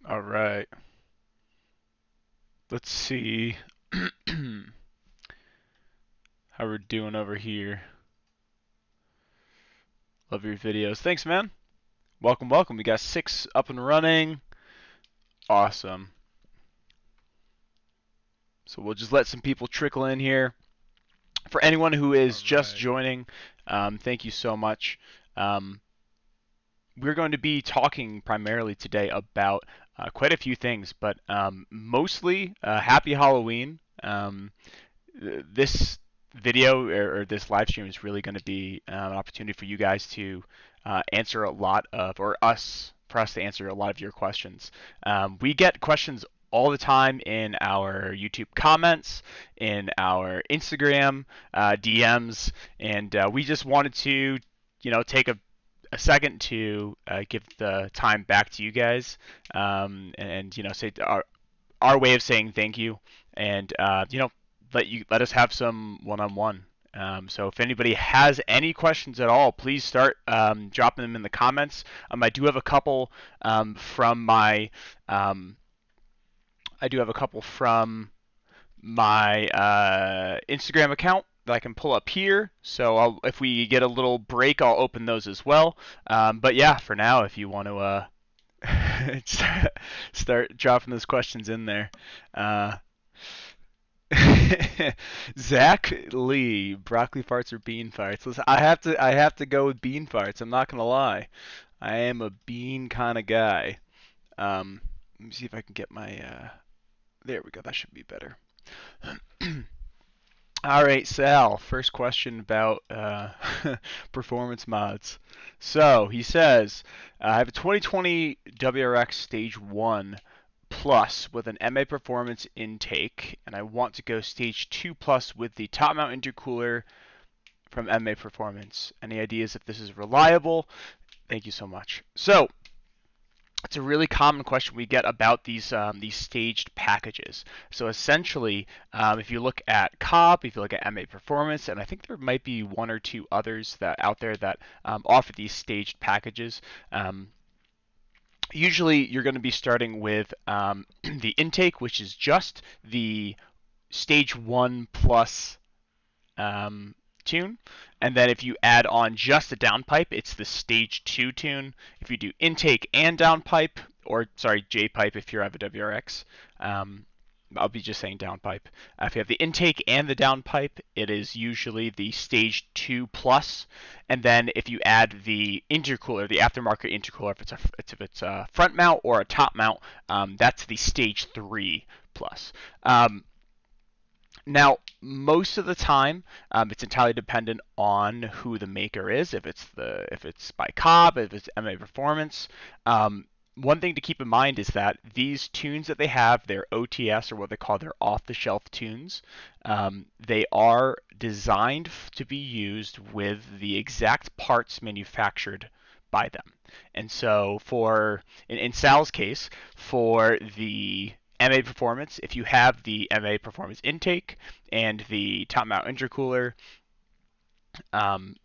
All right. Let's see how we're doing over here. Love your videos. Thanks, man. Welcome, welcome. We got 6 up and running. Awesome. So we'll just let some people trickle in here. For anyone who All is just right. joining, thank you so much. Um, we're going to be talking primarily today about quite a few things, but mostly Happy Halloween. This video or this live stream is really going to be an opportunity for you guys to answer a lot of, or for us to answer a lot of your questions. We get questions all the time in our YouTube comments, in our Instagram DMs, and we just wanted to, take a second to give the time back to you guys, and say our way of saying thank you, and let us have some one-on-one. So if anybody has any questions at all, please start dropping them in the comments. I do have a couple from my Instagram account that I can pull up here. So if we get a little break, I'll open those as well. But yeah, for now, if you want to start dropping those questions in there. Uh, Zach Lee, broccoli farts or bean farts? Listen, I have to go with bean farts. I'm not gonna lie. I am a bean kind of guy. Let me see if I can get my. There we go. That should be better. All right, Sal. First question about performance mods. So he says, I have a 2020 WRX Stage 1 Plus with an MA Performance intake, and I want to go Stage 2 Plus with the top mount intercooler from MA Performance. Any ideas if this is reliable? Thank you so much. So it's a really common question we get about these staged packages. So essentially, if you look at Cobb, if you look at MA Performance, and I think there might be one or two others that out there that offer these staged packages. Usually, you're going to be starting with the intake, which is just the stage one plus tune. And then if you add on just the downpipe, it's the stage 2 tune. If you do intake and downpipe, or sorry, J pipe if you have a WRX, I'll be just saying downpipe. If you have the intake and the downpipe, it is usually the stage 2 plus. And then if you add the intercooler, the aftermarket intercooler, if it's a front mount or a top mount, that's the stage 3 plus. Now, most of the time, it's entirely dependent on who the maker is. If it's by Cobb, if it's MA Performance. One thing to keep in mind is that these tunes that they have, their OTS or what they call their off-the-shelf tunes, they are designed to be used with the exact parts manufactured by them. And so, in Sal's case, for the MA Performance, if you have the MA Performance intake and the top mount intercooler, um,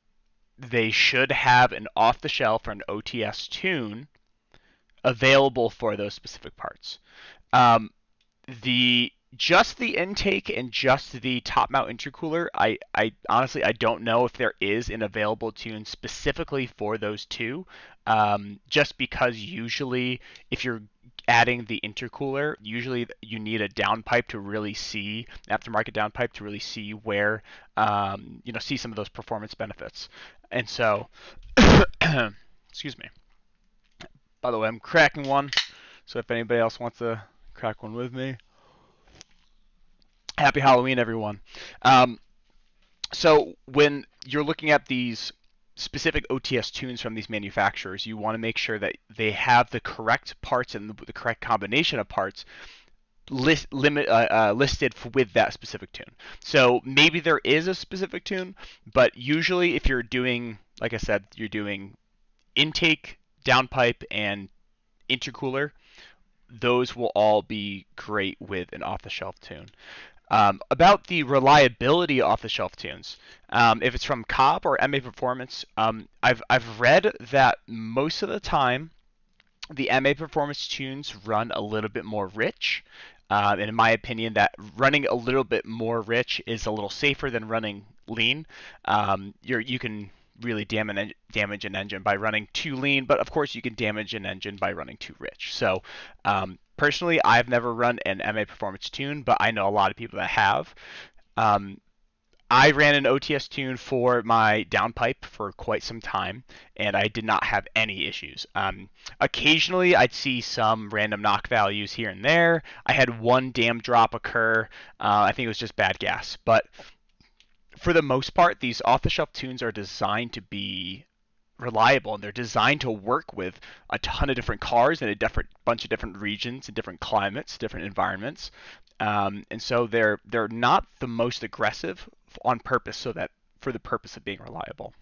they should have an off the shelf or an OTS tune available for those specific parts. Um, the Just the intake and just the top mount intercooler, I honestly I don't know if there is an available tune specifically for those two. Just because usually if you're adding the intercooler, usually you need a downpipe to really see aftermarket downpipe to really see where see some of those performance benefits. And so, excuse me. By the way, I'm cracking one, so if anybody else wants to crack one with me, happy Halloween, everyone. Um, so when you're looking at these specific OTS tunes from these manufacturers, you want to make sure that they have the correct parts and the correct combination of parts listed with that specific tune. So maybe there is a specific tune, but usually if you're doing, like I said, you're doing intake, downpipe, and intercooler, those will all be great with an off-the-shelf tune. About the reliability off-the-shelf tunes, if it's from Cobb or MA Performance, I've read that most of the time The MA performance tunes run a little bit more rich. And in my opinion, that running a little bit more rich is a little safer than running lean. You can really damage an engine by running too lean, but of course you can damage an engine by running too rich. So personally, I've never run an MA performance tune, but I know a lot of people that have. Um, I ran an OTS tune for my downpipe for quite some time, and I did not have any issues. Occasionally, I'd see some random knock values here and there. I had one dam drop occur. I think it was just bad gas. But for the most part, these off-the-shelf tunes are designed to be reliable, and they're designed to work with a ton of different cars in a different bunch of different regions and different climates, different environments. And so they're not the most aggressive on purpose, so that for the purpose of being reliable.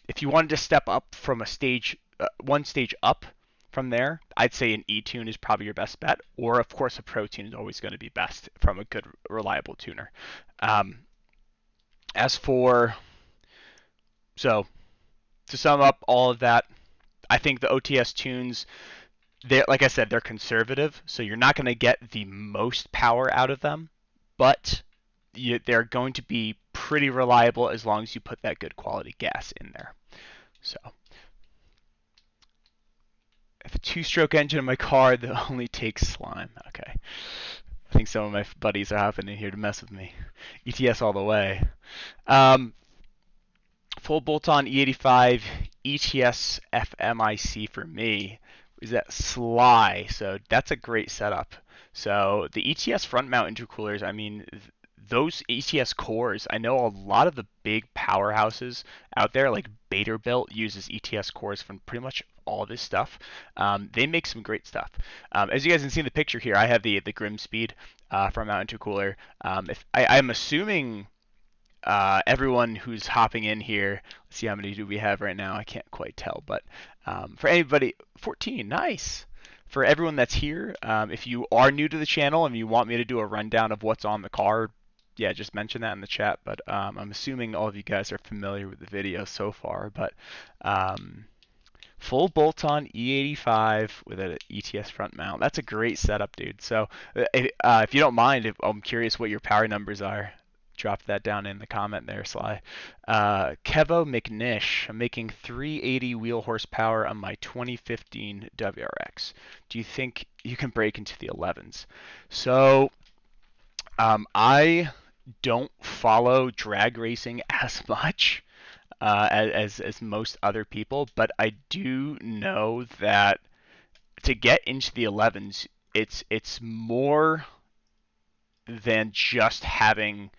If you wanted to step up from a stage, one stage up from there, I'd say an E-tune is probably your best bet, or of course a Pro tune is always going to be best from a good, reliable tuner. Um, as for so to sum up all of that, I think the OTS tunes, they like I said, they're conservative, so you're not going to get the most power out of them, but they're going to be pretty reliable as long as you put that good quality gas in there. So, if a two-stroke engine in my car that only takes slime. Okay. I think some of my buddies are hopping in here to mess with me. ETS all the way. Um, Full bolt-on E85 ETS FMIC for me is that Sly. So that's a great setup. So the ETS front mount intercoolers, I mean, those ETS cores, I know a lot of the big powerhouses out there, like Baderbilt uses ETS cores from pretty much all this stuff. They make some great stuff. As you guys can see in the picture here, I have the Grimspeed front mount intercooler. I'm assuming everyone who's hopping in here, let's see how many do we have right now. I can't quite tell, but for anybody, 14, nice. For everyone that's here, if you are new to the channel and you want me to do a rundown of what's on the car, yeah, just mention that in the chat. But I'm assuming all of you guys are familiar with the video so far. But full bolt-on E85 with an ETS front mount. That's a great setup, dude. So if you don't mind, I'm curious what your power numbers are. Drop that down in the comment there, Sly. Kevo McNish, I'm making 380 wheel horsepower on my 2015 WRX. Do you think you can break into the 11s? So I don't follow drag racing as much as most other people, but I do know that to get into the 11s, it's more than just having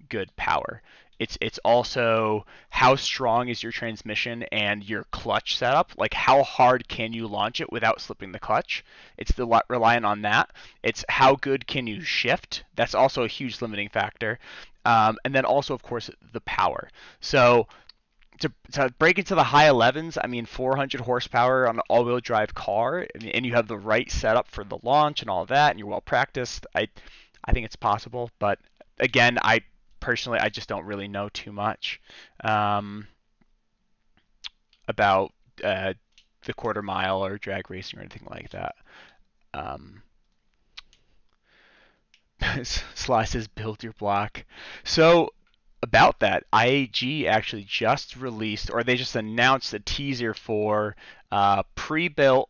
good power. It's also how strong is your transmission and your clutch setup. Like how hard can you launch it without slipping the clutch? It's reliant on that. It's how good can you shift. That's also a huge limiting factor. And then also, of course, the power. So to break into the high 11s, I mean 400 horsepower on an all-wheel drive car, and you have the right setup for the launch and all of that, and you're well practiced. I think it's possible, but again, I personally just don't really know too much about the quarter mile or drag racing or anything like that. Sly says build your block. So about that, IAG actually just released, or they just announced a teaser for pre-built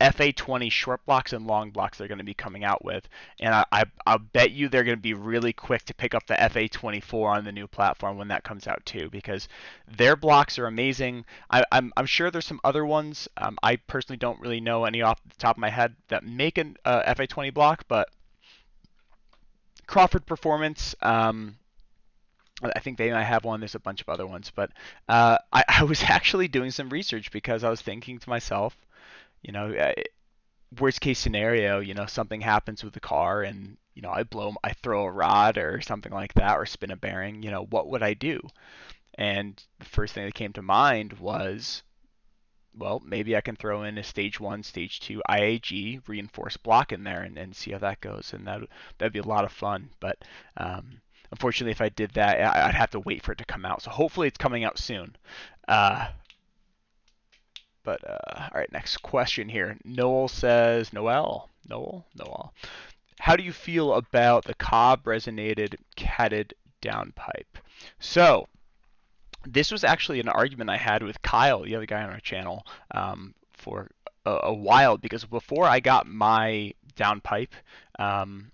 FA20 short blocks and long blocks they're going to be coming out with. And I'll bet you they're going to be really quick to pick up the FA24 on the new platform when that comes out too, because their blocks are amazing. I'm sure there's some other ones. I personally don't really know any off the top of my head that make an FA20 block, but Crawford Performance, I think they might have one. There's a bunch of other ones, but I was actually doing some research because I was thinking to myself, you know, worst case scenario, you know, something happens with the car and, you know, I throw a rod or something like that or spin a bearing, you know, what would I do? And the first thing that came to mind was, well, maybe I can throw in a stage 1, stage 2 IAG reinforced block in there and see how that goes. And that'd be a lot of fun. But unfortunately, if I did that, I'd have to wait for it to come out. So hopefully it's coming out soon. But all right, next question here. Noel. How do you feel about the Cobb resonated catted downpipe? So this was actually an argument I had with Kyle, the other guy on our channel, for a while, because before I got my downpipe, um,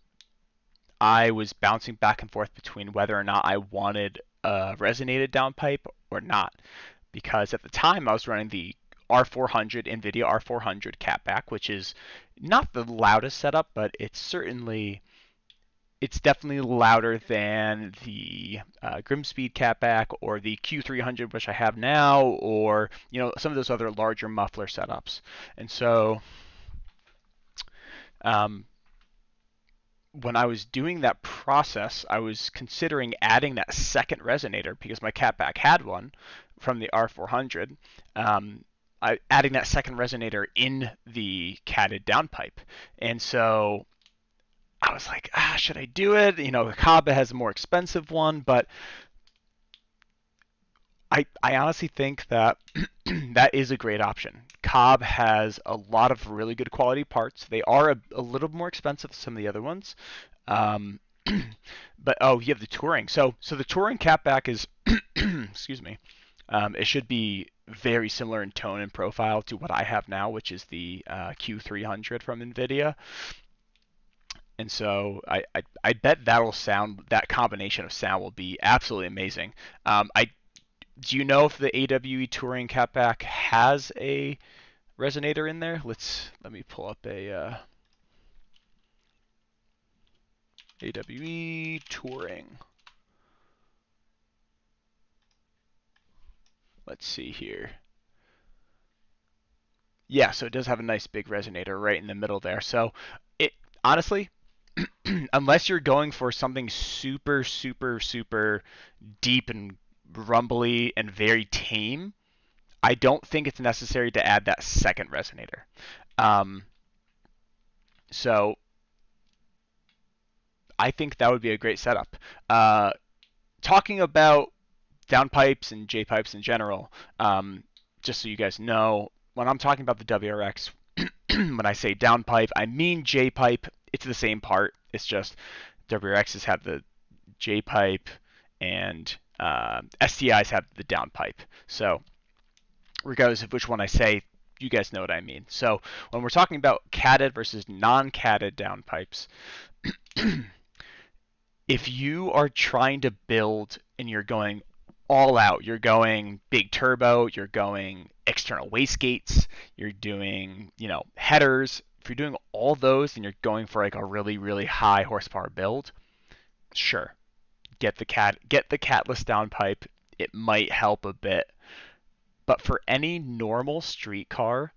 I was bouncing back and forth between whether or not I wanted a resonated downpipe or not, because at the time I was running the R400 NVIDIA R400 catback, which is not the loudest setup, but it's definitely louder than the Grimspeed catback or the Q300, which I have now, or some of those other larger muffler setups. And so um, when I was doing that process, I was considering adding that second resonator because my catback had one from the R400. Adding that second resonator in the catted downpipe, and so I was like, should I do it? The Kaba has a more expensive one, but I honestly think that that is a great option. Cobb has a lot of really good quality parts. They are a little more expensive than some of the other ones. Um, but you have the Touring. So the Touring catback is, excuse me, it should be very similar in tone and profile to what I have now, which is the Q300 from NVIDIA. And so I bet that combination of sound will be absolutely amazing. Do you know if the AWE Touring catback has a resonator in there? Let me pull up a AWE Touring. Let's see here. Yeah, so it does have a nice big resonator right in the middle there. So it honestly, unless you're going for something super, super, super deep and rumbly and very tame, I don't think it's necessary to add that second resonator. Um, so I think that would be a great setup. Talking about downpipes and J pipes in general, just so you guys know, when I'm talking about the WRX, when I say downpipe, I mean J pipe. It's the same part. It's just WRXs have the J pipe and STIs have the downpipe. So regardless of which one I say, you guys know what I mean. So when we're talking about catted versus non-catted downpipes, if you are trying to build and you're going all out, you're going big turbo, you're going external wastegates, you're doing, headers, if you're doing all those and you're going for like a really, really high horsepower build, sure. Get the catless downpipe. It might help a bit. But for any normal street car,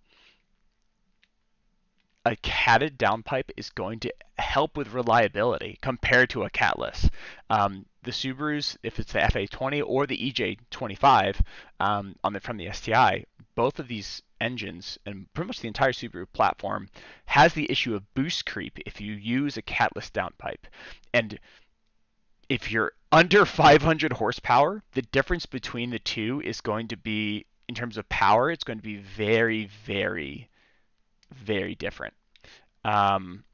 a catted downpipe is going to help with reliability compared to a catless. The Subarus, if it's the FA20 or the EJ25 from the STI, both of these engines and pretty much the entire Subaru platform has the issue of boost creep if you use a catless downpipe. And if you're under 500 horsepower, the difference between the two is going to be, in terms of power, it's going to be very, very, very different. I'm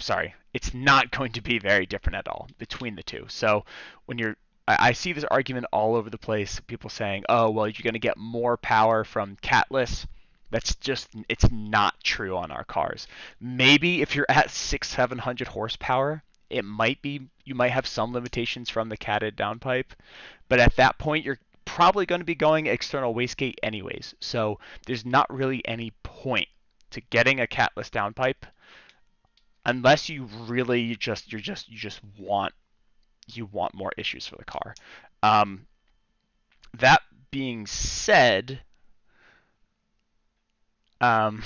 sorry, it's not going to be very different at all between the two. So I see this argument all over the place. People saying, "Oh, well, you're going to get more power from catless." It's not true on our cars. Maybe if you're at 700 horsepower, you might have some limitations from the catted downpipe, but at that point, you're probably going to be going external wastegate anyways. So there's not really any point to getting a catless downpipe unless you really you just want more issues for the car. That being said, um,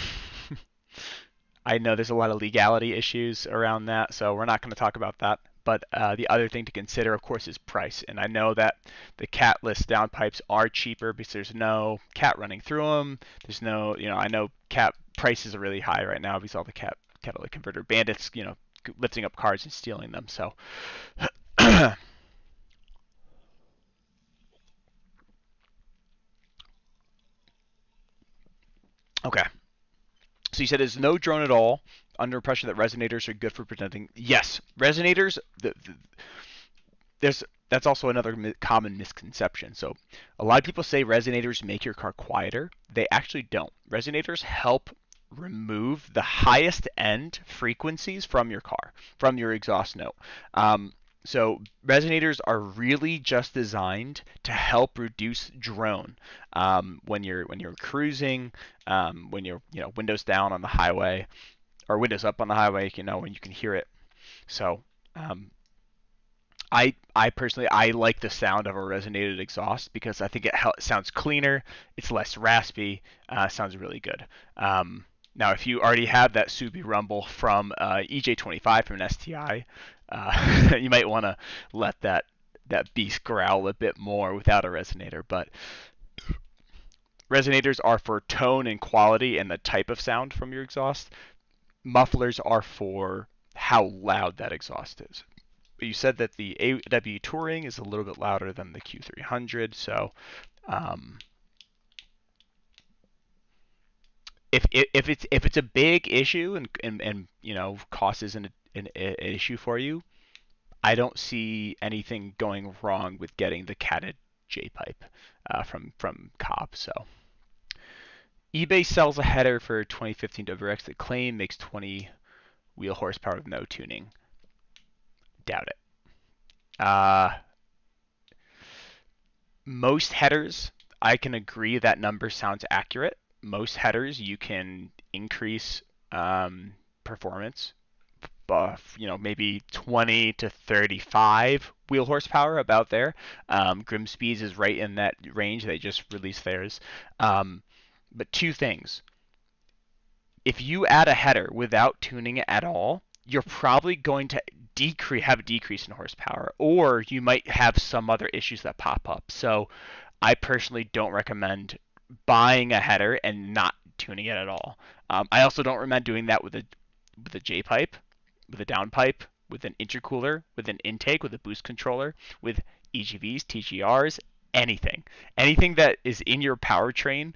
I know there's a lot of legality issues around that, so we're not going to talk about that. But the other thing to consider, of course, is price. And I know that the catless downpipes are cheaper because there's no cat running through them. There's no, I know cat prices are really high right now because all the catalytic converter bandits, lifting up cars and stealing them. So, So you said there's no drone at all. Under impression that resonators are good for presenting. Yes, resonators. There's that's also another common misconception. So a lot of people say resonators make your car quieter. They actually don't. Resonators help remove the highest end frequencies from your car, from your exhaust note. So resonators are really just designed to help reduce drone when you're cruising, when you're windows down on the highway or windows up on the highway, when you can hear it. So um, I personally I like the sound of a resonated exhaust because I think it sounds cleaner, it's less raspy, sounds really good. Now, if you already have that Subi Rumble from EJ25 from an STI, you might want to let that beast growl a bit more without a resonator. But resonators are for tone and quality and the type of sound from your exhaust. Mufflers are for how loud that exhaust is. You said that the AW Touring is a little bit louder than the Q300, so um, if it's a big issue and cost isn't an issue for you, I don't see anything going wrong with getting the catted J pipe from Cobb. So eBay sells a header for 2015 WRX that claim makes 20 wheel horsepower with no tuning. Doubt it. Uh, Most headers, I can agree that number sounds accurate. Most headers, you can increase performance, maybe 20 to 35 wheel horsepower, about there. Grimspeeds is right in that range. They just released theirs. But two things. If you add a header without tuning it at all, you're probably going to have a decrease in horsepower, or you might have some other issues that pop up. So I personally don't recommend buying a header and not tuning it at all. I also don't recommend doing that with a J pipe, with a downpipe, with an intercooler, with an intake, with a boost controller, with EGVs, TGRs, anything that is in your powertrain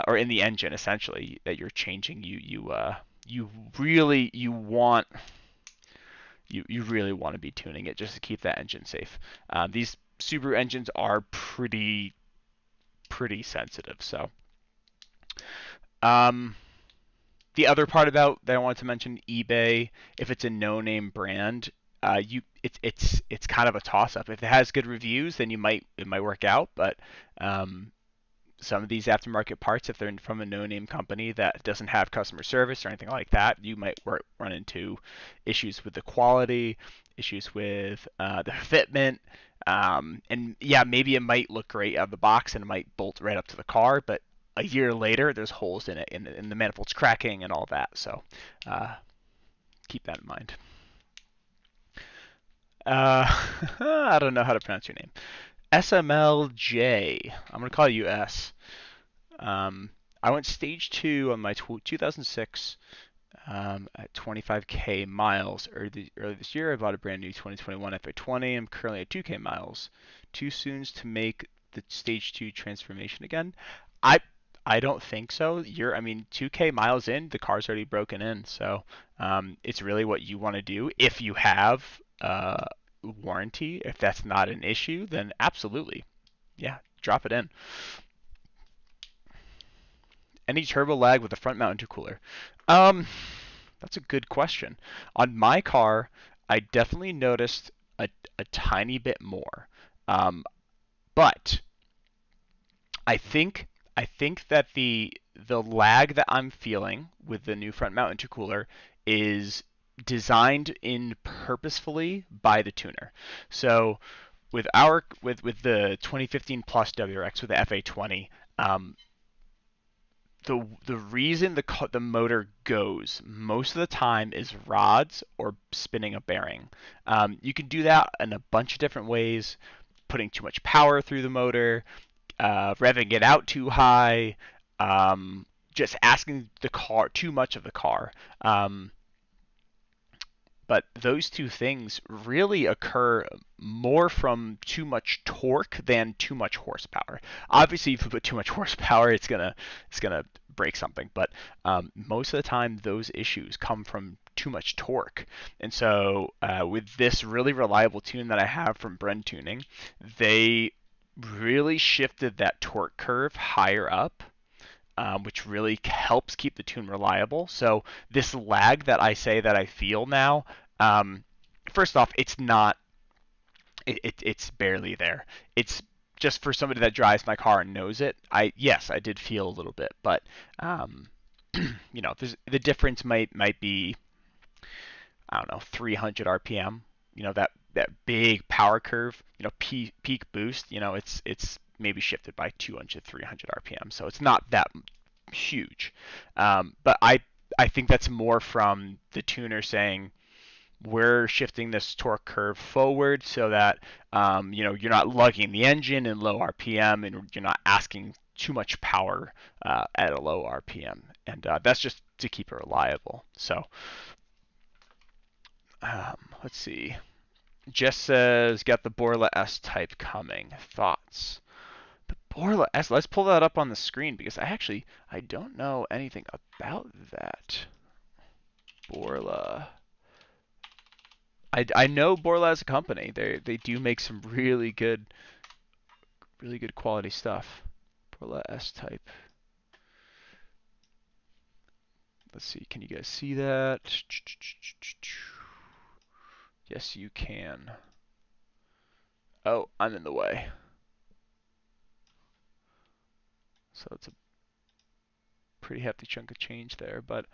or in the engine essentially that you're changing. You really want to be tuning it just to keep that engine safe. These Subaru engines are pretty sensitive. So the other part about that I wanted to mention, eBay, if it's a no-name brand, it's kind of a toss-up. If it has good reviews, then it might work out. But some of these aftermarket parts, if they're from a no-name company that doesn't have customer service or anything like that, you might run into issues with the quality, issues with the fitment, and yeah, maybe it might look great out of the box and it might bolt right up to the car, but a year later, there's holes in it, and the manifold's cracking and all that. So keep that in mind. I don't know how to pronounce your name. SMLJ. I'm gonna call you S. I went stage 2 on my 2006 at 25k miles early this year. I bought a brand new 2021 FA20. I'm currently at 2k miles. Too soon to make the stage 2 transformation again? I I don't think so. 2k miles in, the car's already broken in. So it's really what you want to do. If you have warranty, if that's not an issue, then absolutely, yeah, drop it in. Any turbo lag with the front mount intercooler? Um, that's a good question. On my car, I definitely noticed a tiny bit more. Um, but I think that the lag that I'm feeling with the new front mount intercooler is designed in purposefully by the tuner. So with the 2015 Plus WRX with the FA20, the reason the motor goes most of the time is rods or spinning a bearing. You can do that in a bunch of different ways, putting too much power through the motor, revving it out too high, just asking the car too much of the car. but those two things really occur more from too much torque than too much horsepower. Obviously, if you put too much horsepower, it's gonna break something. But most of the time, those issues come from too much torque. And so with this really reliable tune that I have from Bren Tuning, they really shifted that torque curve higher up, which really helps keep the tune reliable. So this lag that I say that I feel now, um, first off, it's not, it's barely there. It's just for somebody that drives my car and knows it. Yes, I did feel a little bit, but um, the difference might be, I don't know, 300 RPM. That big power curve, peak boost, it's maybe shifted by 200, 300 RPM. So it's not that huge. But I think that's more from the tuner saying we're shifting this torque curve forward so that you're not lugging the engine in low RPM and you're not asking too much power at a low RPM, and that's just to keep it reliable. So let's see. Jess says, got the Borla S type coming. Thoughts? The Borla S. Let's pull that up on the screen because I don't know anything about that. Borla. I know Borla as a company. They do make some really good quality stuff. Borla S type. Let's see. Can you guys see that? Yes, you can. Oh, I'm in the way. So it's a pretty hefty chunk of change there. But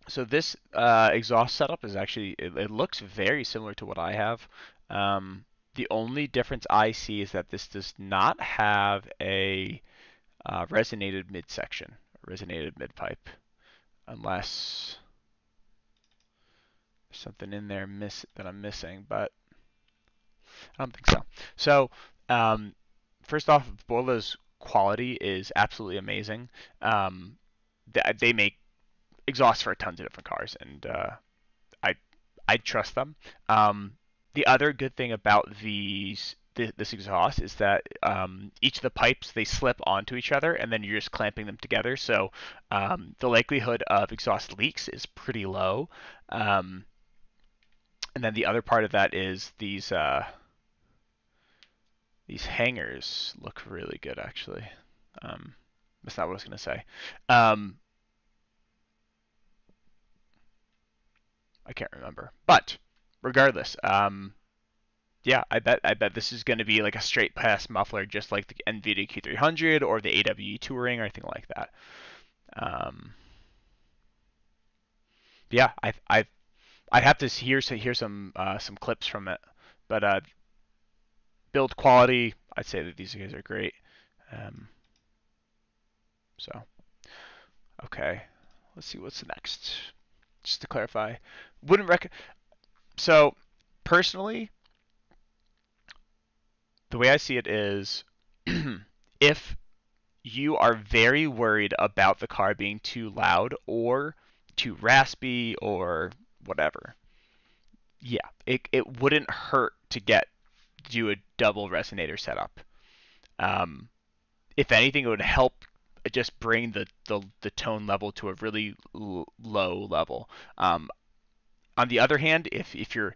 so this exhaust setup is actually, it looks very similar to what I have. The only difference I see is that this does not have a resonated midsection, resonated mid-pipe, unless there's something in there that I'm missing, but I don't think so. So first off, Borla's quality is absolutely amazing. They make exhaust for tons of different cars, and I I trust them. The other good thing about this exhaust is that each of the pipes, they slip onto each other, and then you're just clamping them together. So the likelihood of exhaust leaks is pretty low. And then the other part of that is these hangers look really good, actually. That's not what I was gonna say. I can't remember. But regardless, yeah, I bet this is going to be like a straight pass muffler, just like the NVIDIA Q300 or the AWE Touring or anything like that. Yeah, I'd have to hear some clips from it, but build quality, I'd say that these guys are great. Um, so okay, let's see what's next. Just to clarify, wouldn't rec. So personally, the way I see it is, if you are very worried about the car being too loud or too raspy or whatever, yeah, it wouldn't hurt to do a double resonator setup. Um, if anything, it would help just bring the tone level to a really low level. On the other hand, if you're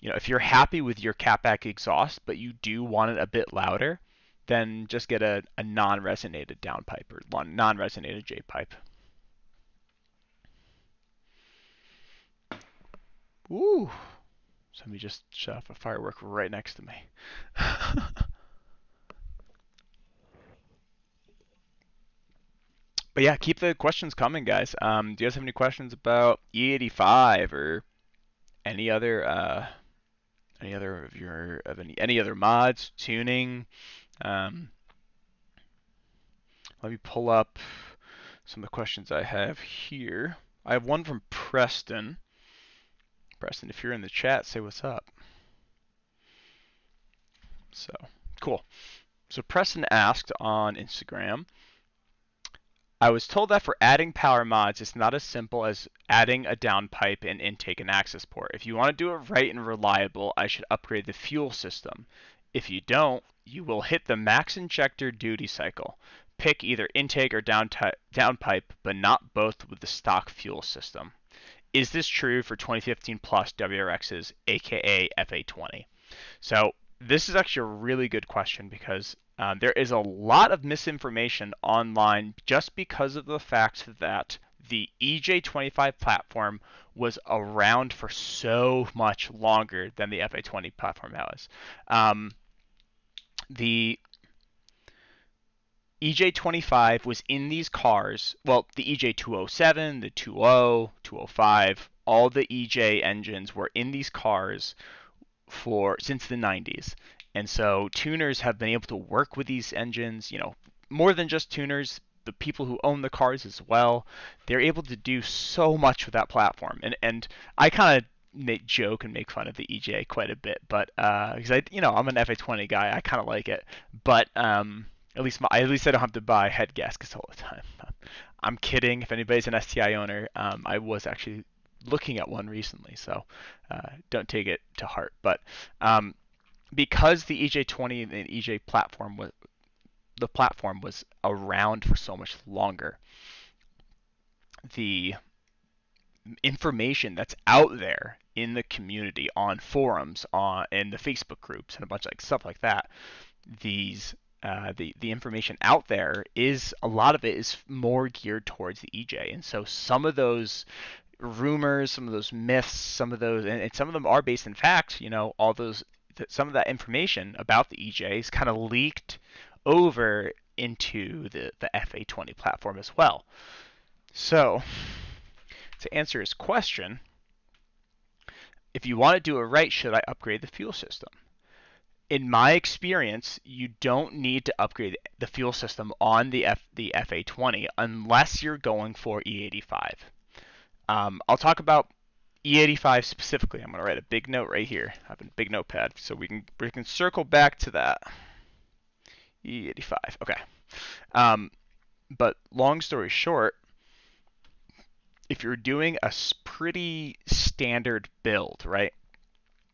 if you're happy with your catback exhaust, but you do want it a bit louder, then just get a non-resonated downpipe or non-resonated J pipe. Ooh, somebody just shut off a firework right next to me. But yeah, keep the questions coming, guys. Do you guys have any questions about E85 or any other any other mods, tuning? Um, Let me pull up some of the questions I have here. I have one from Preston. Preston, if you're in the chat, say what's up. So, cool. So Preston asked on Instagram, I was told that for adding power mods, it's not as simple as adding a downpipe and intake and access port. If you want to do it right and reliable, I should upgrade the fuel system. If you don't, you will hit the max injector duty cycle. Pick either intake or downpipe, but not both with the stock fuel system. Is this true for 2015 plus WRXs, aka FA20? So this is actually a really good question because there is a lot of misinformation online just because of the fact that the EJ25 platform was around for so much longer than the FA20 platform was. The EJ25 was in these cars, well, the EJ207, the 20, 205, all the EJ engines were in these cars for since the 90s. And so tuners have been able to work with these engines, more than just tuners, the people who own the cars as well. They're able to do so much with that platform. And I kind of make joke and make fun of the EJ quite a bit, but because I'm an FA20 guy, I kind of like it. But at least I don't have to buy head gaskets all the time. I'm kidding. If anybody's an STI owner, I was actually looking at one recently, so don't take it to heart. But because the EJ20 and the EJ platform was around for so much longer, the information that's out there in the community on forums, in the Facebook groups, and a bunch of stuff like that, the information out there is a lot of it is more geared towards the EJ, and so some of those rumors, some of those myths, some of those, and some of them are based in fact. Some of that information about the EJ is kind of leaked over into the FA20 platform as well. So, to answer his question, if you want to do it right, should I upgrade the fuel system? In my experience, you don't need to upgrade the fuel system on the FA20 unless you're going for E85. I'll talk about E85 specifically. I'm going to write a big note right here. I have a big notepad, so we can circle back to that. E85. Okay. But long story short, if you're doing a pretty standard build, right?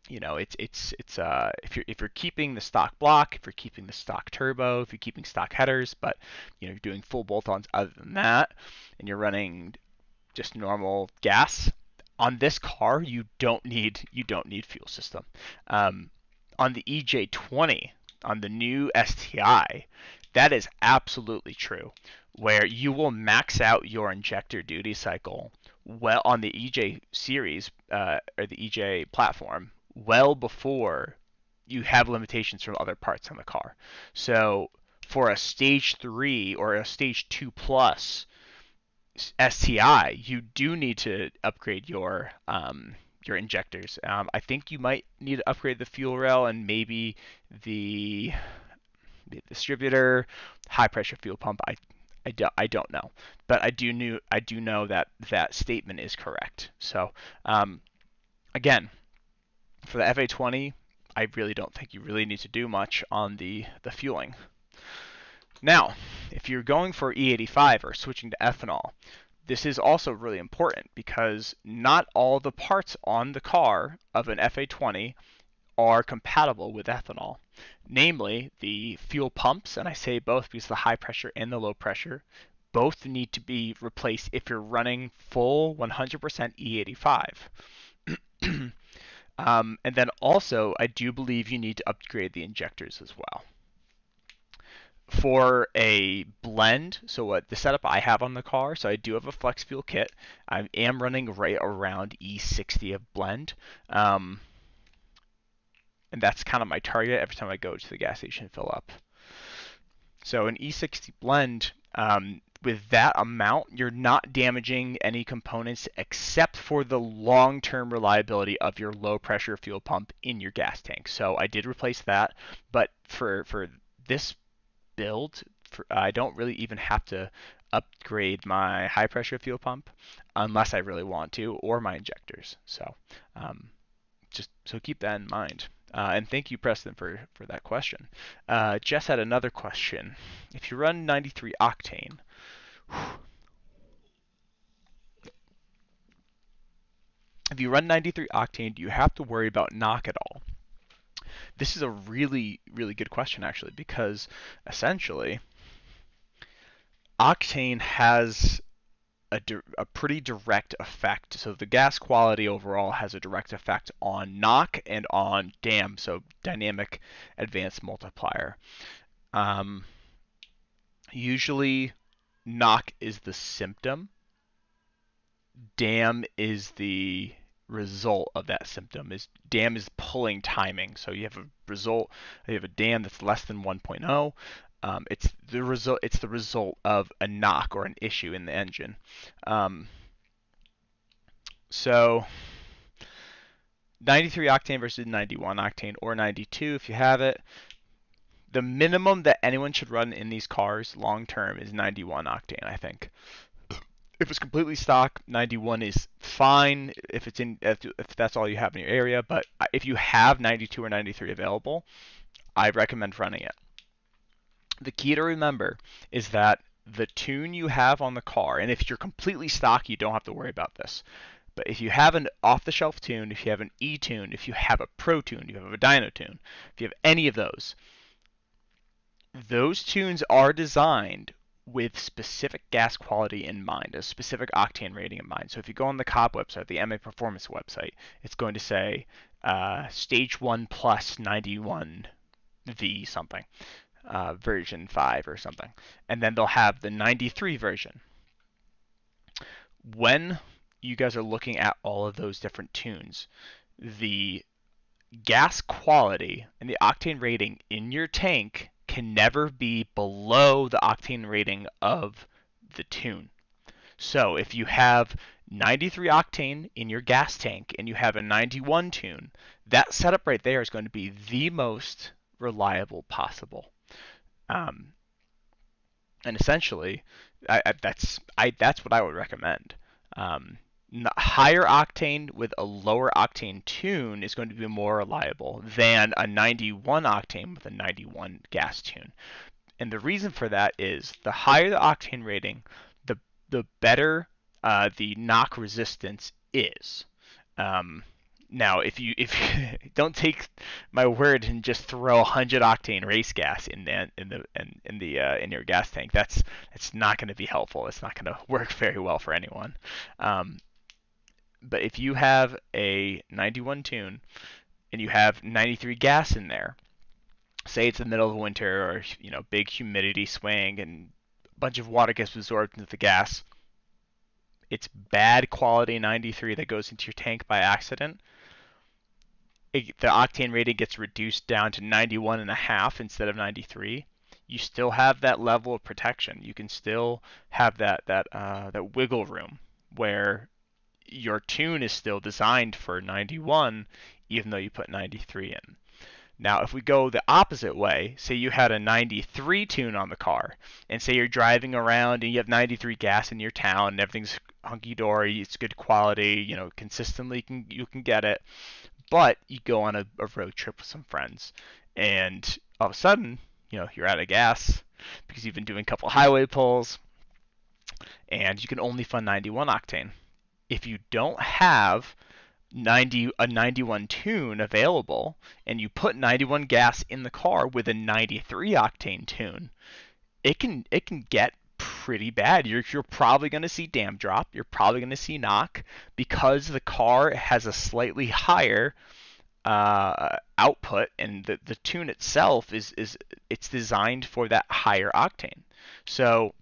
If you're keeping the stock block, if you're keeping the stock turbo, if you're keeping stock headers, but you're doing full bolt-ons other than that, and you're running just normal gas, on this car you don't need fuel system. On the EJ20, on the new STI, that is absolutely true, where you will max out your injector duty cycle well on the EJ series or the EJ platform well before you have limitations from other parts on the car. So for a stage 3 or a stage 2 plus STI, you do need to upgrade your injectors. I think you might need to upgrade the fuel rail and maybe the distributor, high pressure fuel pump. I don't know, but I do know that statement is correct. So again, for the FA20, I really don't think you really need to do much on the fueling. Now, if you're going for E85 or switching to ethanol, this is also really important because not all the parts on the car of an FA20 are compatible with ethanol. Namely, the fuel pumps, and I say both because the high pressure and the low pressure, both need to be replaced if you're running full 100% E85. And then also, I do believe you need to upgrade the injectors as well. For a blend, so what the setup I have on the car, so I do have a flex fuel kit. I am running right around E60 of blend. And that's kind of my target every time I go to the gas station and fill up. So an E60 blend, with that amount, you're not damaging any components except for the long-term reliability of your low-pressure fuel pump in your gas tank. So I did replace that, but for this build, I don't really even have to upgrade my high-pressure fuel pump unless I really want to, or my injectors. So just so keep that in mind. And thank you, Preston, for that question. Jess had another question. If you run 93 octane, If you run 93 octane, do you have to worry about knock at all? This is a really, really good question, actually, because essentially, octane has a pretty direct effect. So the gas quality overall has a direct effect on knock and on DAM, so dynamic advanced multiplier. Usually, knock is the symptom. DAM is the result of that symptom. Is DAM is pulling timing. So you have a result, you have a DAM that's less than 1.0. It's the result. It's the result of a knock or an issue in the engine. So 93 octane versus 91 octane, or 92 if you have it. The minimum that anyone should run in these cars long term is 91 octane, I think. If it's completely stock, 91 is fine if that's all you have in your area. But if you have 92 or 93 available, I recommend running it. The key to remember is that the tune you have on the car, and if you're completely stock, you don't have to worry about this. But if you have an off-the-shelf tune, if you have an E-tune, if you have a Pro tune, you have a Dyno tune, if you have any of those tunes are designed with specific gas quality in mind, a specific octane rating in mind. So if you go on the Cobb website, the MA Performance website, it's going to say Stage 1 Plus 91V something, version 5 or something. And then they'll have the 93 version. When you guys are looking at all of those different tunes, the gas quality and the octane rating in your tank can never be below the octane rating of the tune. So if you have 93 octane in your gas tank and you have a 91 tune, that setup right there is going to be the most reliable possible. And essentially, that's what I would recommend. Higher octane with a lower octane tune is going to be more reliable than a 91 octane with a 91 gas tune. And the reason for that is the higher the octane rating, the better the knock resistance is. Now, if you don't take my word and just throw 100 octane race gas in your gas tank, that's not going to be helpful. It's not going to work very well for anyone. But if you have a 91 tune and you have 93 gas in there, say it's the middle of winter or big humidity swing and a bunch of water gets absorbed into the gas, it's bad quality 93 that goes into your tank by accident. The octane rating gets reduced down to 91.5 instead of 93. You still have that level of protection. You can still have that wiggle room where your tune is still designed for 91, even though you put 93 in. Now, if we go the opposite way, say you had a 93 tune on the car, and say you're driving around and you have 93 gas in your town, and everything's hunky-dory, it's good quality, consistently you can get it, but you go on a road trip with some friends, and all of a sudden, you're out of gas because you've been doing a couple highway pulls, and you can only fund 91 octane. If you don't have a 91 tune available and you put 91 gas in the car with a 93 octane tune, it can get pretty bad. You're probably going to see dam drop. You're probably going to see knock because the car has a slightly higher output, and the tune itself it's designed for that higher octane. So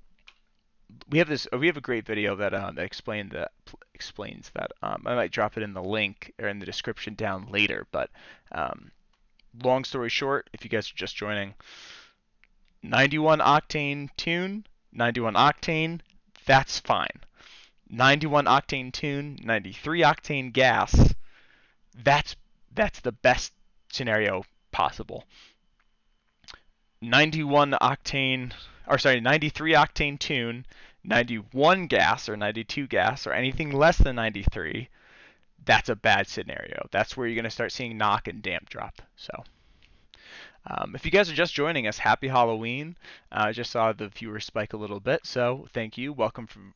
we have a great video that explains that. I might drop it in the link or in the description down later. But long story short, if you guys are just joining, 91 octane tune, 91 octane, that's fine. 91 octane tune, 93 octane gas, that's the best scenario possible. 93 octane tune, 91 gas or 92 gas or anything less than 93, that's a bad scenario. That's where you're going to start seeing knock and damp drop. So If you guys are just joining us, happy Halloween. I just saw the viewers spike a little bit, so thank you. Welcome.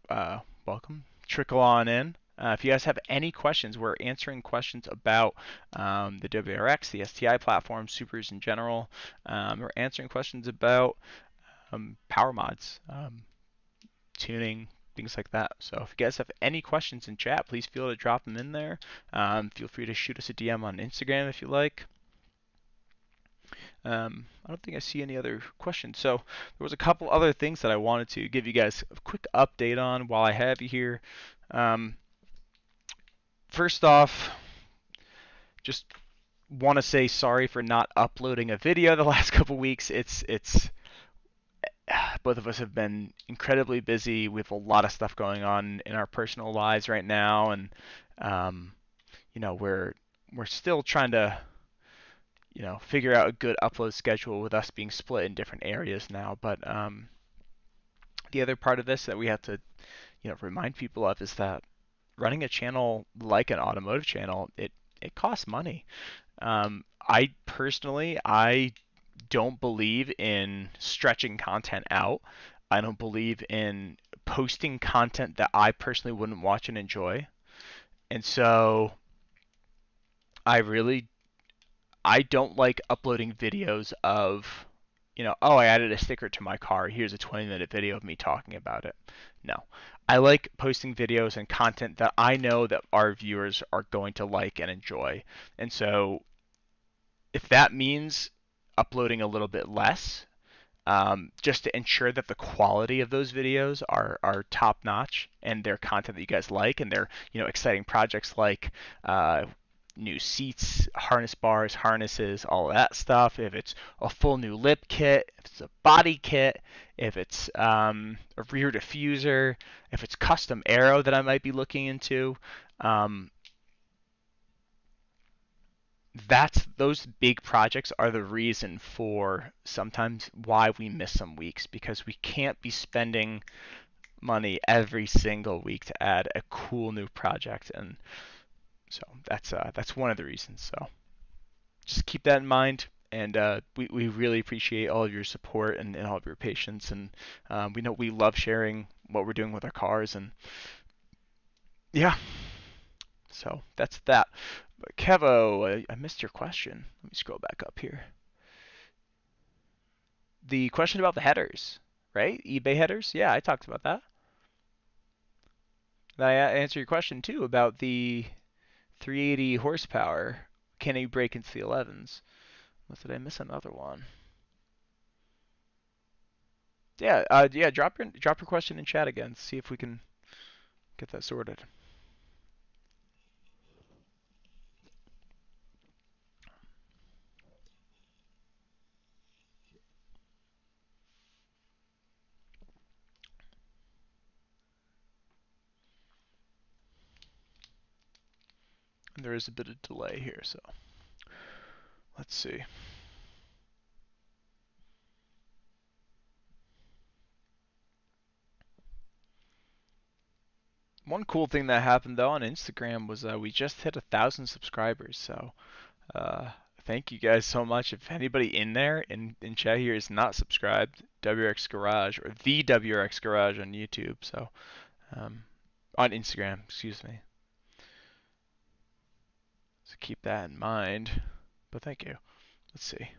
Trickle on in. If you guys have any questions, we're answering questions about the WRX, the STI platform, Supers in general. We're answering questions about power mods, tuning, things like that. So if you guys have any questions in chat, please feel to drop them in there. Feel free to shoot us a DM on Instagram if you like. I don't think I see any other questions. So there was a couple other things that I wanted to give you guys a quick update on while I have you here. First off, just want to say sorry for not uploading a video the last couple weeks. It's both of us have been incredibly busy. We have a lot of stuff going on in our personal lives right now, and we're still trying to figure out a good upload schedule with us being split in different areas now. But the other part of this that we have to, remind people of is that running a channel like an automotive channel, it costs money. I don't believe in stretching content out. I don't believe in posting content that I personally wouldn't watch and enjoy. And so I don't like uploading videos of, oh, I added a sticker to my car. Here's a 20-minute video of me talking about it. No. I like posting videos and content that I know that our viewers are going to like and enjoy. And so if that means uploading a little bit less, just to ensure that the quality of those videos are top notch and they're content that you guys like and they're exciting projects like new seats, harness bars, harnesses, all of that stuff. If it's a full new lip kit, if it's a body kit, if it's a rear diffuser, if it's custom aero that I might be looking into. Those big projects are the reason for sometimes why we miss some weeks, because we can't be spending money every single week to add a cool new project, and so that's one of the reasons. So just keep that in mind, and we really appreciate all of your support and all of your patience, and we know we love sharing what we're doing with our cars, and yeah, so that's that. But Kevo, I missed your question. Let me scroll back up here. The question about the headers, right? eBay headers? Yeah, I talked about that. I answered your question too about the 380 horsepower. Can you break into the 11s? Did I miss another one? Yeah, yeah. Drop your question in chat again. See if we can get that sorted. And there is a bit of delay here, so let's see. One cool thing that happened though on Instagram was we just hit 1,000 subscribers. So thank you guys so much. If anybody in there in chat here is not subscribed, WRX Garage or the WRX Garage on YouTube. So on Instagram, excuse me. So keep that in mind. But thank you. Let's see.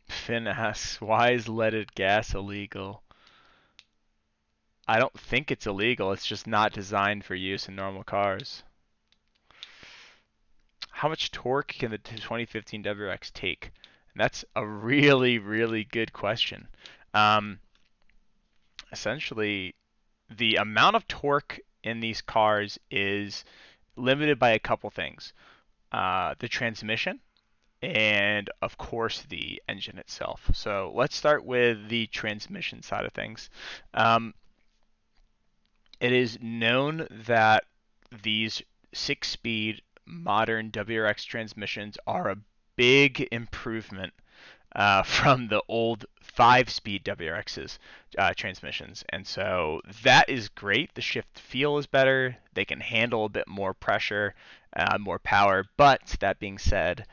Finn asks, why is leaded gas illegal? I don't think it's illegal. It's just not designed for use in normal cars. How much torque can the 2015 WRX take? And that's a really, really good question. Essentially, the amount of torque in these cars is limited by a couple things. The transmission, and of course the engine itself. So let's start with the transmission side of things. It is known that these 6-speed modern WRX transmissions are a big improvement from the old 5-speed WRX's transmissions. And so that is great. The shift feel is better. They can handle a bit more pressure, more power. But that being said,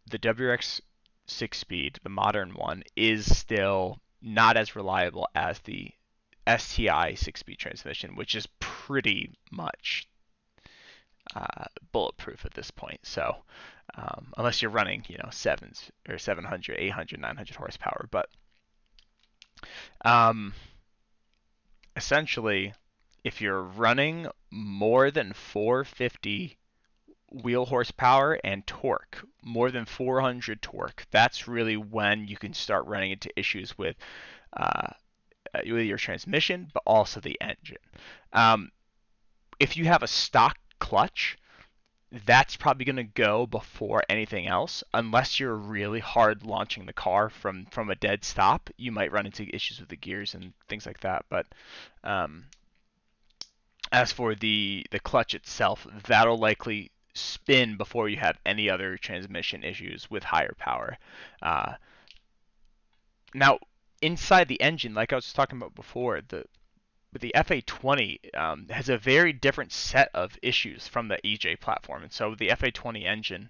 the WRX 6-speed, the modern one, is still not as reliable as the STI 6-speed transmission, which is pretty much bulletproof at this point. So unless you're running, sevens or 700, 800, 900 horsepower, but um, essentially, if you're running more than 450 wheel horsepower and torque, more than 400 torque, that's really when you can start running into issues uh, with your transmission, but also the engine. Um, if you have a stock clutch, that's probably going to go before anything else. Unless you're really hard launching the car from a dead stop, you might run into issues with the gears and things like that. But um, as for the clutch itself, that'll likely spin before you have any other transmission issues with higher power. Uh, Now, inside the engine, like I was talking about before, the FA20 has a very different set of issues from the EJ platform. And so the FA20 engine,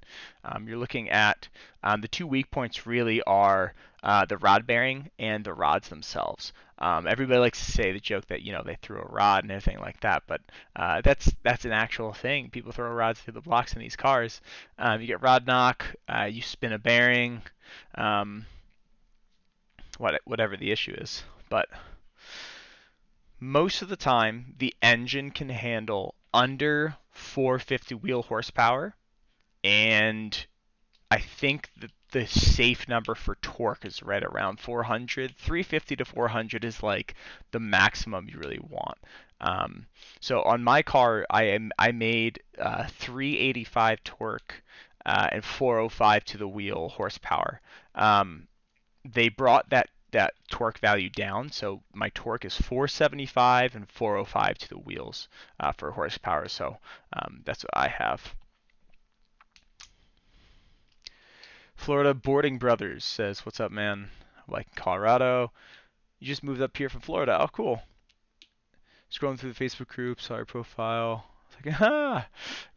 you're looking at the two weak points really are the rod bearing and the rods themselves. Everybody likes to say the joke that they threw a rod and everything like that, but that's an actual thing. People throw rods through the blocks in these cars. You get rod knock, you spin a bearing, um, whatever the issue is, but most of the time, the engine can handle under 450 wheel horsepower, and I think that the safe number for torque is right around 400. 350 to 400 is like the maximum you really want. So on my car, I made 385 torque and 405 to the wheel horsepower. They brought that torque value down. So my torque is 475 and 405 to the wheels for horsepower. So that's what I have. Florida Boarding Brothers says, "What's up, man? Like Colorado. You just moved up here from Florida. Oh, cool. Scrolling through the Facebook group, saw your profile. It's like, ah,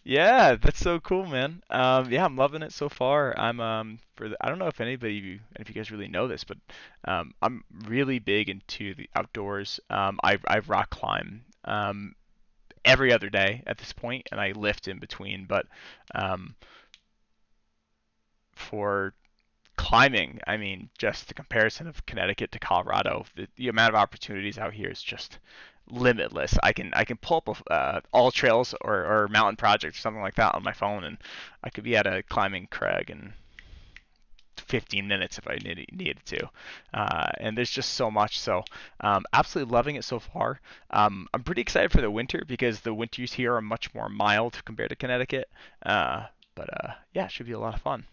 yeah, that's so cool, man. Yeah, I'm loving it so far. I don't know if if you guys really know this, but I'm really big into the outdoors. I rock climb every other day at this point, and I lift in between. But um, for climbing, I mean, just the comparison of Connecticut to Colorado, the amount of opportunities out here is just limitless. I can pull up all trails or mountain project or something like that on my phone, and I could be at a climbing crag in 15 minutes if I needed to. And there's just so much. So absolutely loving it so far. I'm pretty excited for the winter because the winters here are much more mild compared to Connecticut. But yeah, it should be a lot of fun.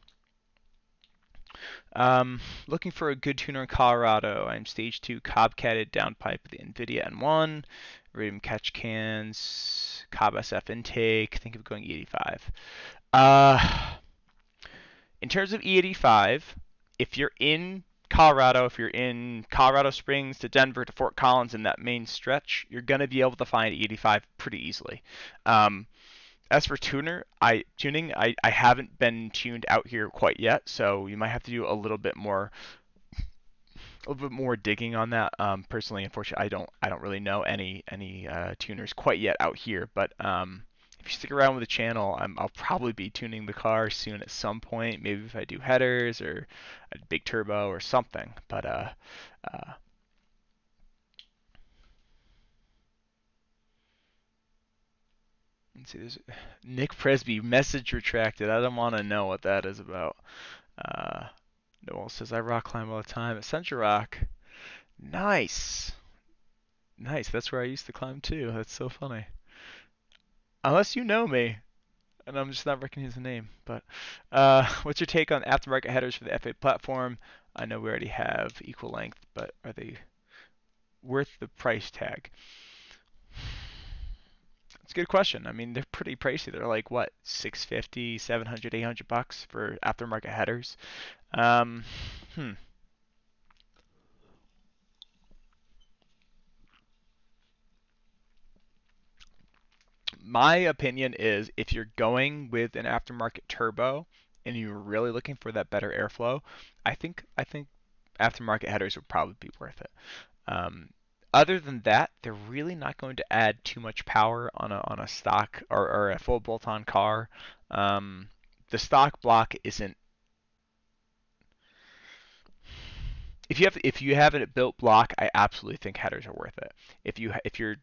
Looking for a good tuner in Colorado. I'm stage 2 Cobb-catted downpipe with the NVIDIA N1, radium catch cans, Cobb SF intake. Think of going E85. Uh, in terms of E85, if you're in Colorado, if you're in Colorado Springs to Denver to Fort Collins in that main stretch, you're going to be able to find E85 pretty easily. As for tuning, I haven't been tuned out here quite yet, so you might have to do a little bit more digging on that. Personally, unfortunately, I don't really know any tuners quite yet out here. But if you stick around with the channel, I'll probably be tuning the car soon at some point. Maybe if I do headers or a big turbo or something. But let's see. There's Nick Presby message retracted. I don't want to know what that is about. Uh, Noel says I rock climb all the time at Central Rock. Nice. Nice. That's where I used to climb too. That's so funny. Unless you know me, and I'm just not recognizing the name. But what's your take on aftermarket headers for the F8 platform? I know we already have equal length, but are they worth the price tag? It's a good question. I mean, they're pretty pricey. They're like what, 650, 700, 800 bucks for aftermarket headers. Um, Hmm. My opinion is if you're going with an aftermarket turbo and you're really looking for that better airflow, I think aftermarket headers would probably be worth it. Um, Other than that, they're really not going to add too much power on a stock or a full bolt-on car. Um, the stock block isn't. If you have it built block, I absolutely think headers are worth it. If you're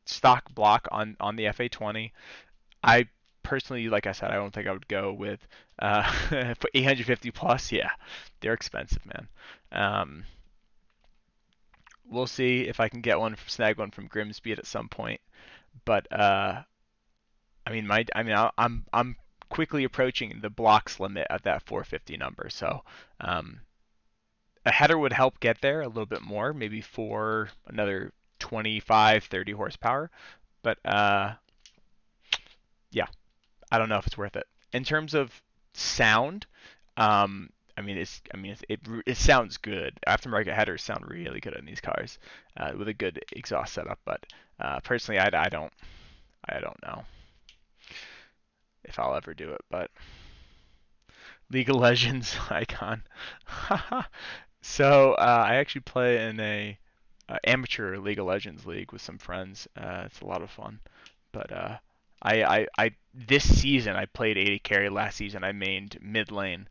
stock block on the FA20, I personally, like I said, I don't think I would go with for 850 plus. Yeah, they're expensive, man. Um, we'll see if I can get one, snag one from Grimsby at some point. But I'm quickly approaching the blocks limit at that 450 number. So um, a header would help get there a little bit more, maybe for another 25, 30 horsepower. But yeah, I don't know if it's worth it. In terms of sound, it sounds good. Aftermarket headers sound really good in these cars with a good exhaust setup. But personally, I don't know if I'll ever do it. But League of Legends icon. So I actually play in a amateur League of Legends league with some friends. It's a lot of fun. But I this season I played AD carry. Last season I mained mid lane.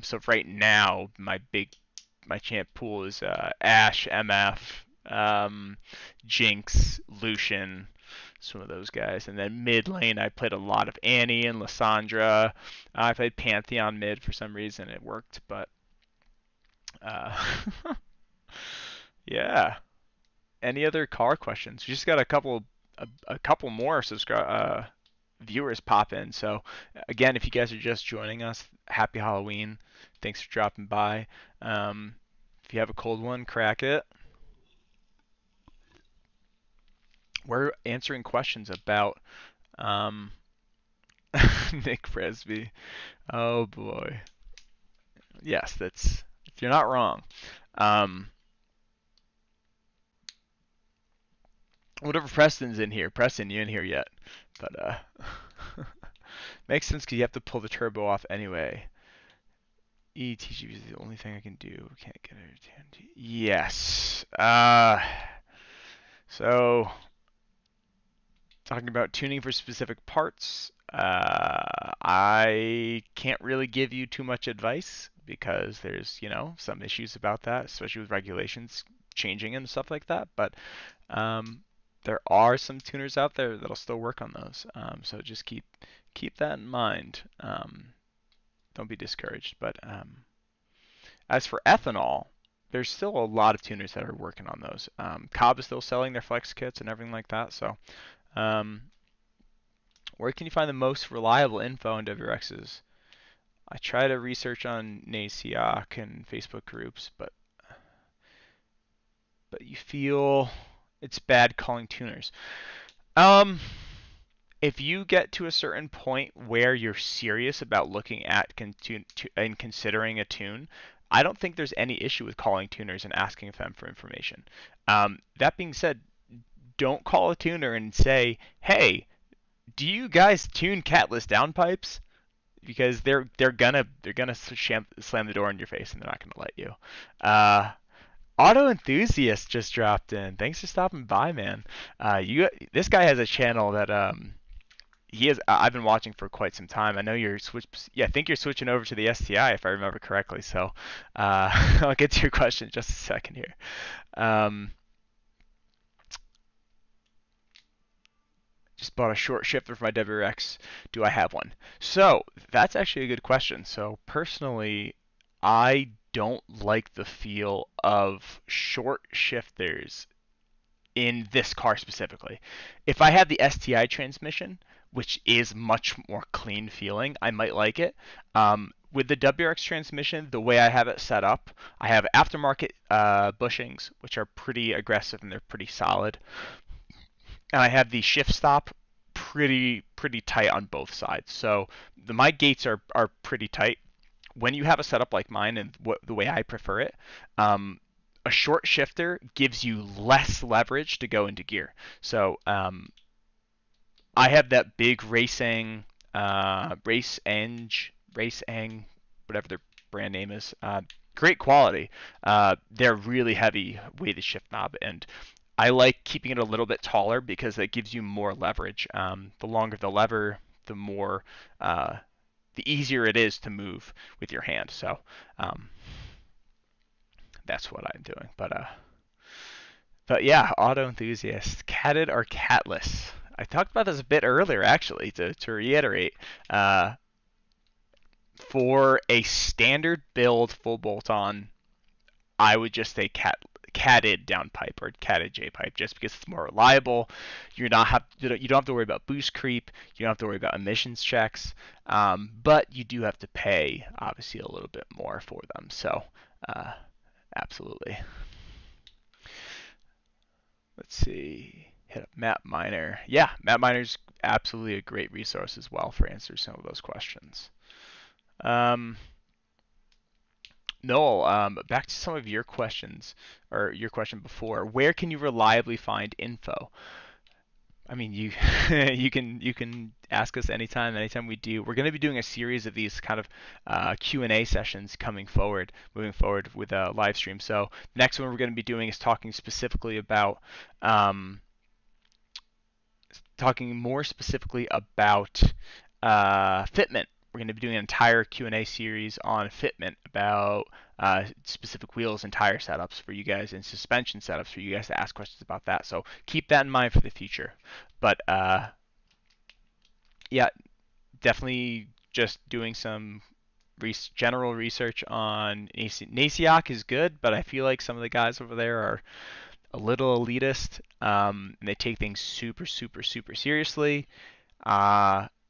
So right now my champ pool is Ashe, MF, Jinx, Lucian, some of those guys. And then mid lane I played a lot of Annie and Lissandra. I played Pantheon mid for some reason. It worked, but uh, yeah. Any other car questions? We just got a couple more viewers pop in. So again, if you guys are just joining us, happy Halloween. Thanks for dropping by. Um, if you have a cold one, crack it. We're answering questions about um, Nick Presby. Oh boy. Yes, that's you're not wrong. Um, Whatever Preston's in here. Preston, you in here yet? But makes sense because you have to pull the turbo off anyway. ETGB is the only thing I can do. Can't get it. Yes. So talking about tuning for specific parts, I can't really give you too much advice because there's, some issues about that, especially with regulations changing and stuff like that. But um, there are some tuners out there that'll still work on those. So just keep that in mind. Don't be discouraged. But as for ethanol, there's still a lot of tuners that are working on those. Cobb is still selling their flex kits and everything like that. So um, where can you find the most reliable info on WRXs? I try to research on NASIOC and Facebook groups, but you feel it's bad calling tuners. Um, if you get to a certain point where you're serious about looking at and considering a tune, I don't think there's any issue with calling tuners and asking them for information. That being said, don't call a tuner and say, "Hey, do you guys tune catless downpipes?" Because they're gonna slam the door in your face and they're not gonna let you. Uh, Auto Enthusiast just dropped in. Thanks for stopping by, man. This guy has a channel that he is I've been watching for quite some time. I know I think you're switching over to the STI if I remember correctly. So I'll get to your question in just a second here. Um, just bought a short shifter for my WRX. Do I have one? So that's actually a good question. So personally, I don't like the feel of short shifters in this car specifically. If I had the STI transmission, which is much more clean feeling, I might like it. With the WRX transmission, the way I have it set up, I have aftermarket bushings, which are pretty aggressive and they're pretty solid, and I have the shift stop pretty tight on both sides. So my gates are pretty tight, when you have a setup like mine and the way I prefer it, a short shifter gives you less leverage to go into gear. So I have that big Race Eng, whatever their brand name is. Great quality. They're really heavy weighted shift knob, and I like keeping it a little bit taller because that gives you more leverage. The longer the lever, the more the easier it is to move with your hand. So um, that's what I'm doing. But yeah, auto enthusiast, catted or catless? I talked about this a bit earlier, actually. To reiterate, uh, for a standard build full bolt-on, I would just say catted downpipe or catted J pipe, just because it's more reliable. You don't have to worry about boost creep. You don't have to worry about emissions checks. But you do have to pay obviously a little bit more for them. So uh, absolutely. Let's see. Hit up Map Miner. Yeah, Map Miner's absolutely a great resource as well for answering some of those questions. Um, Noel, back to some of your questions, or your question before. Where can you reliably find info? I mean, you you can ask us anytime we do. We're going to be doing a series of these kind of Q&A sessions moving forward with a live stream. So next one we're going to be doing is um, talking more specifically about fitment. We're going to be doing an entire Q&A series on fitment about specific wheels and tire setups for you guys and suspension setups for you guys to ask questions about that. So keep that in mind for the future. But yeah, definitely just doing some general research on Nasiak is good, but I feel like some of the guys over there are a little elitist, and they take things super, super, super seriously.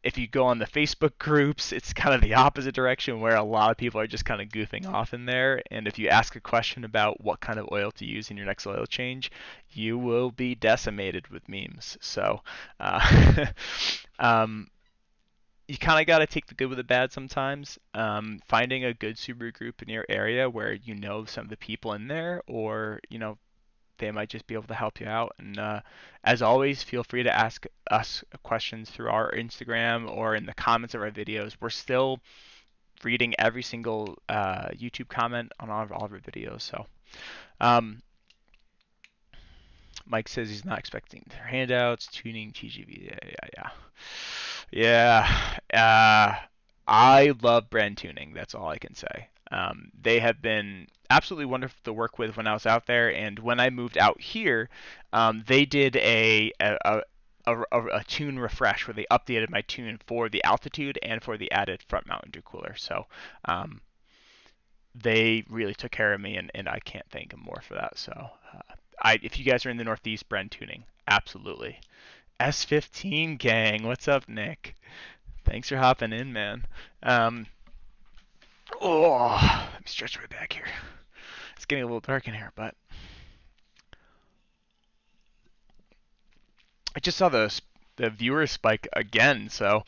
If you go on the Facebook groups, it's kind of the opposite direction where a lot of people are just kind of goofing off in there. And if you ask a question about what kind of oil to use in your next oil change, you will be decimated with memes. So um, you kind of got to take the good with the bad sometimes. Finding a good Subaru group in your area where you know some of the people in there, or they might just be able to help you out. And as always, feel free to ask us questions through our Instagram or in the comments of our videos. We're still reading every single YouTube comment on all of our videos. So um, Mike says he's not expecting their handouts, tuning, TGV. Yeah. I love brand tuning. That's all I can say. They have been absolutely wonderful to work with when I was out there, and when I moved out here, they did a tune refresh where they updated my tune for the altitude and for the added front mount intercooler. So they really took care of me, and I can't thank them more for that. So if you guys are in the Northeast, brand tuning, absolutely. S15 gang, what's up, Nick? Thanks for hopping in, man. Let me stretch my back here. It's getting a little dark in here, but I just saw the viewer spike again. So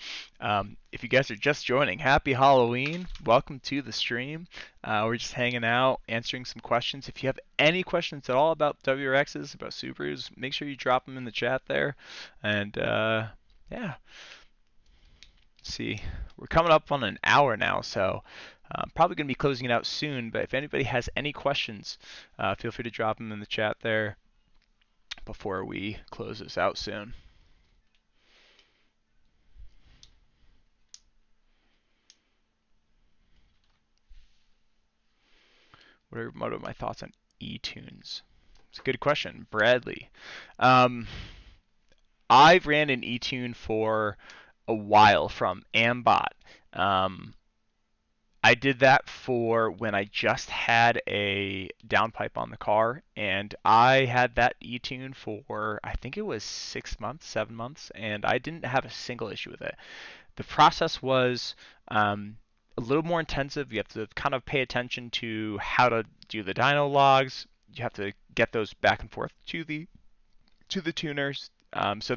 if you guys are just joining, happy Halloween. Welcome to the stream. We're just hanging out, answering some questions. If you have any questions at all about WRXs, about Subarus, make sure you drop them in the chat there. And yeah. Let's see. We're coming up on an hour now, so I'm probably going to be closing it out soon. But if anybody has any questions, feel free to drop them in the chat there before we close this out soon. What are my thoughts on eTunes? It's a good question. Bradley. I ran an eTune for a while from Ambot. I did that for when I just had a downpipe on the car, and I had that eTune for I think it was 6 months, 7 months, and I didn't have a single issue with it. The process was a little more intensive. You have to kind of pay attention to how to do the dyno logs. You have to get those back and forth to the tuners. So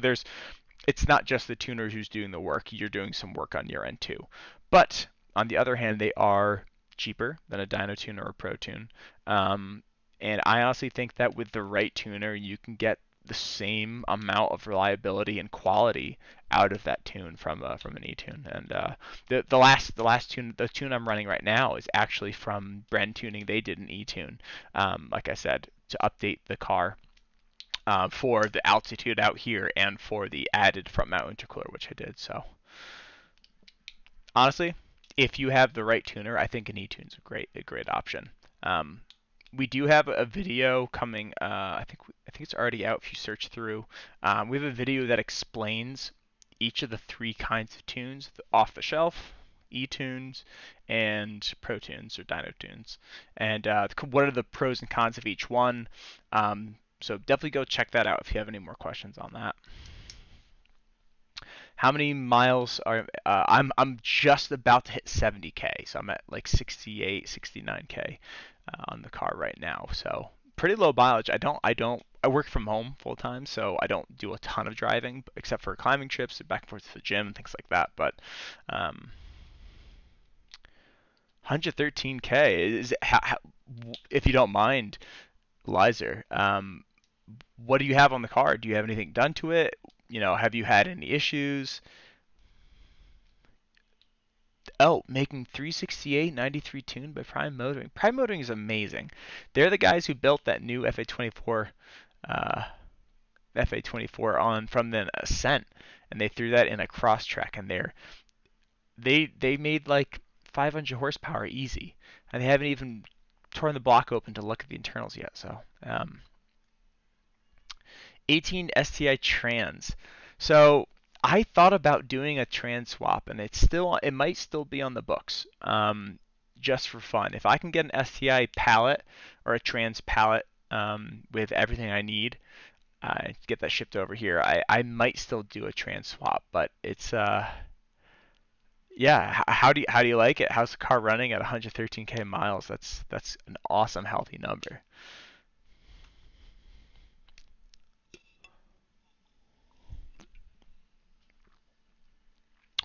it's not just the tuner who's doing the work. You're doing some work on your end too. But on the other hand, they are cheaper than a dyno tune or a pro tune. Um, and I honestly think that with the right tuner, you can get the same amount of reliability and quality out of that tune from an e-tune. And the tune I'm running right now is actually from Bren Tuning. They did an e-tune, like I said, to update the car for the altitude out here and for the added front mount intercooler, which I did. So honestly, if you have the right tuner, I think an e-tune's a great option. Um, we do have a video coming. I think it's already out if you search through. We have a video that explains each of the three kinds of tunes: the off-the-shelf, e-tunes, and pro tunes or dyno tunes, and what are the pros and cons of each one. So definitely go check that out if you have any more questions on that. How many miles are I'm just about to hit 70K, so I'm at like 68, 69K on the car right now. So pretty low mileage. I work from home full time, so I don't do a ton of driving except for climbing trips back and forth to the gym and things like that. But 113K is if you don't mind, Lizer. What do you have on the car? Do you have anything done to it? Have you had any issues? Oh, making 368 93 tune by Prime Motoring. Prime Motoring is amazing. They're the guys who built that new FA24 uh, FA24 on from the Ascent, and they threw that in a Crosstrek, and they made like 500 horsepower easy, and they haven't even torn the block open to look at the internals yet. So 18 STI trans. So I thought about doing a trans swap, and it might still be on the books, just for fun. If I can get an STI pallet or a trans pallet with everything I need, get that shipped over here, I might still do a trans swap. But it's yeah. How do you like it? How's the car running at 113K miles? That's an awesome healthy number.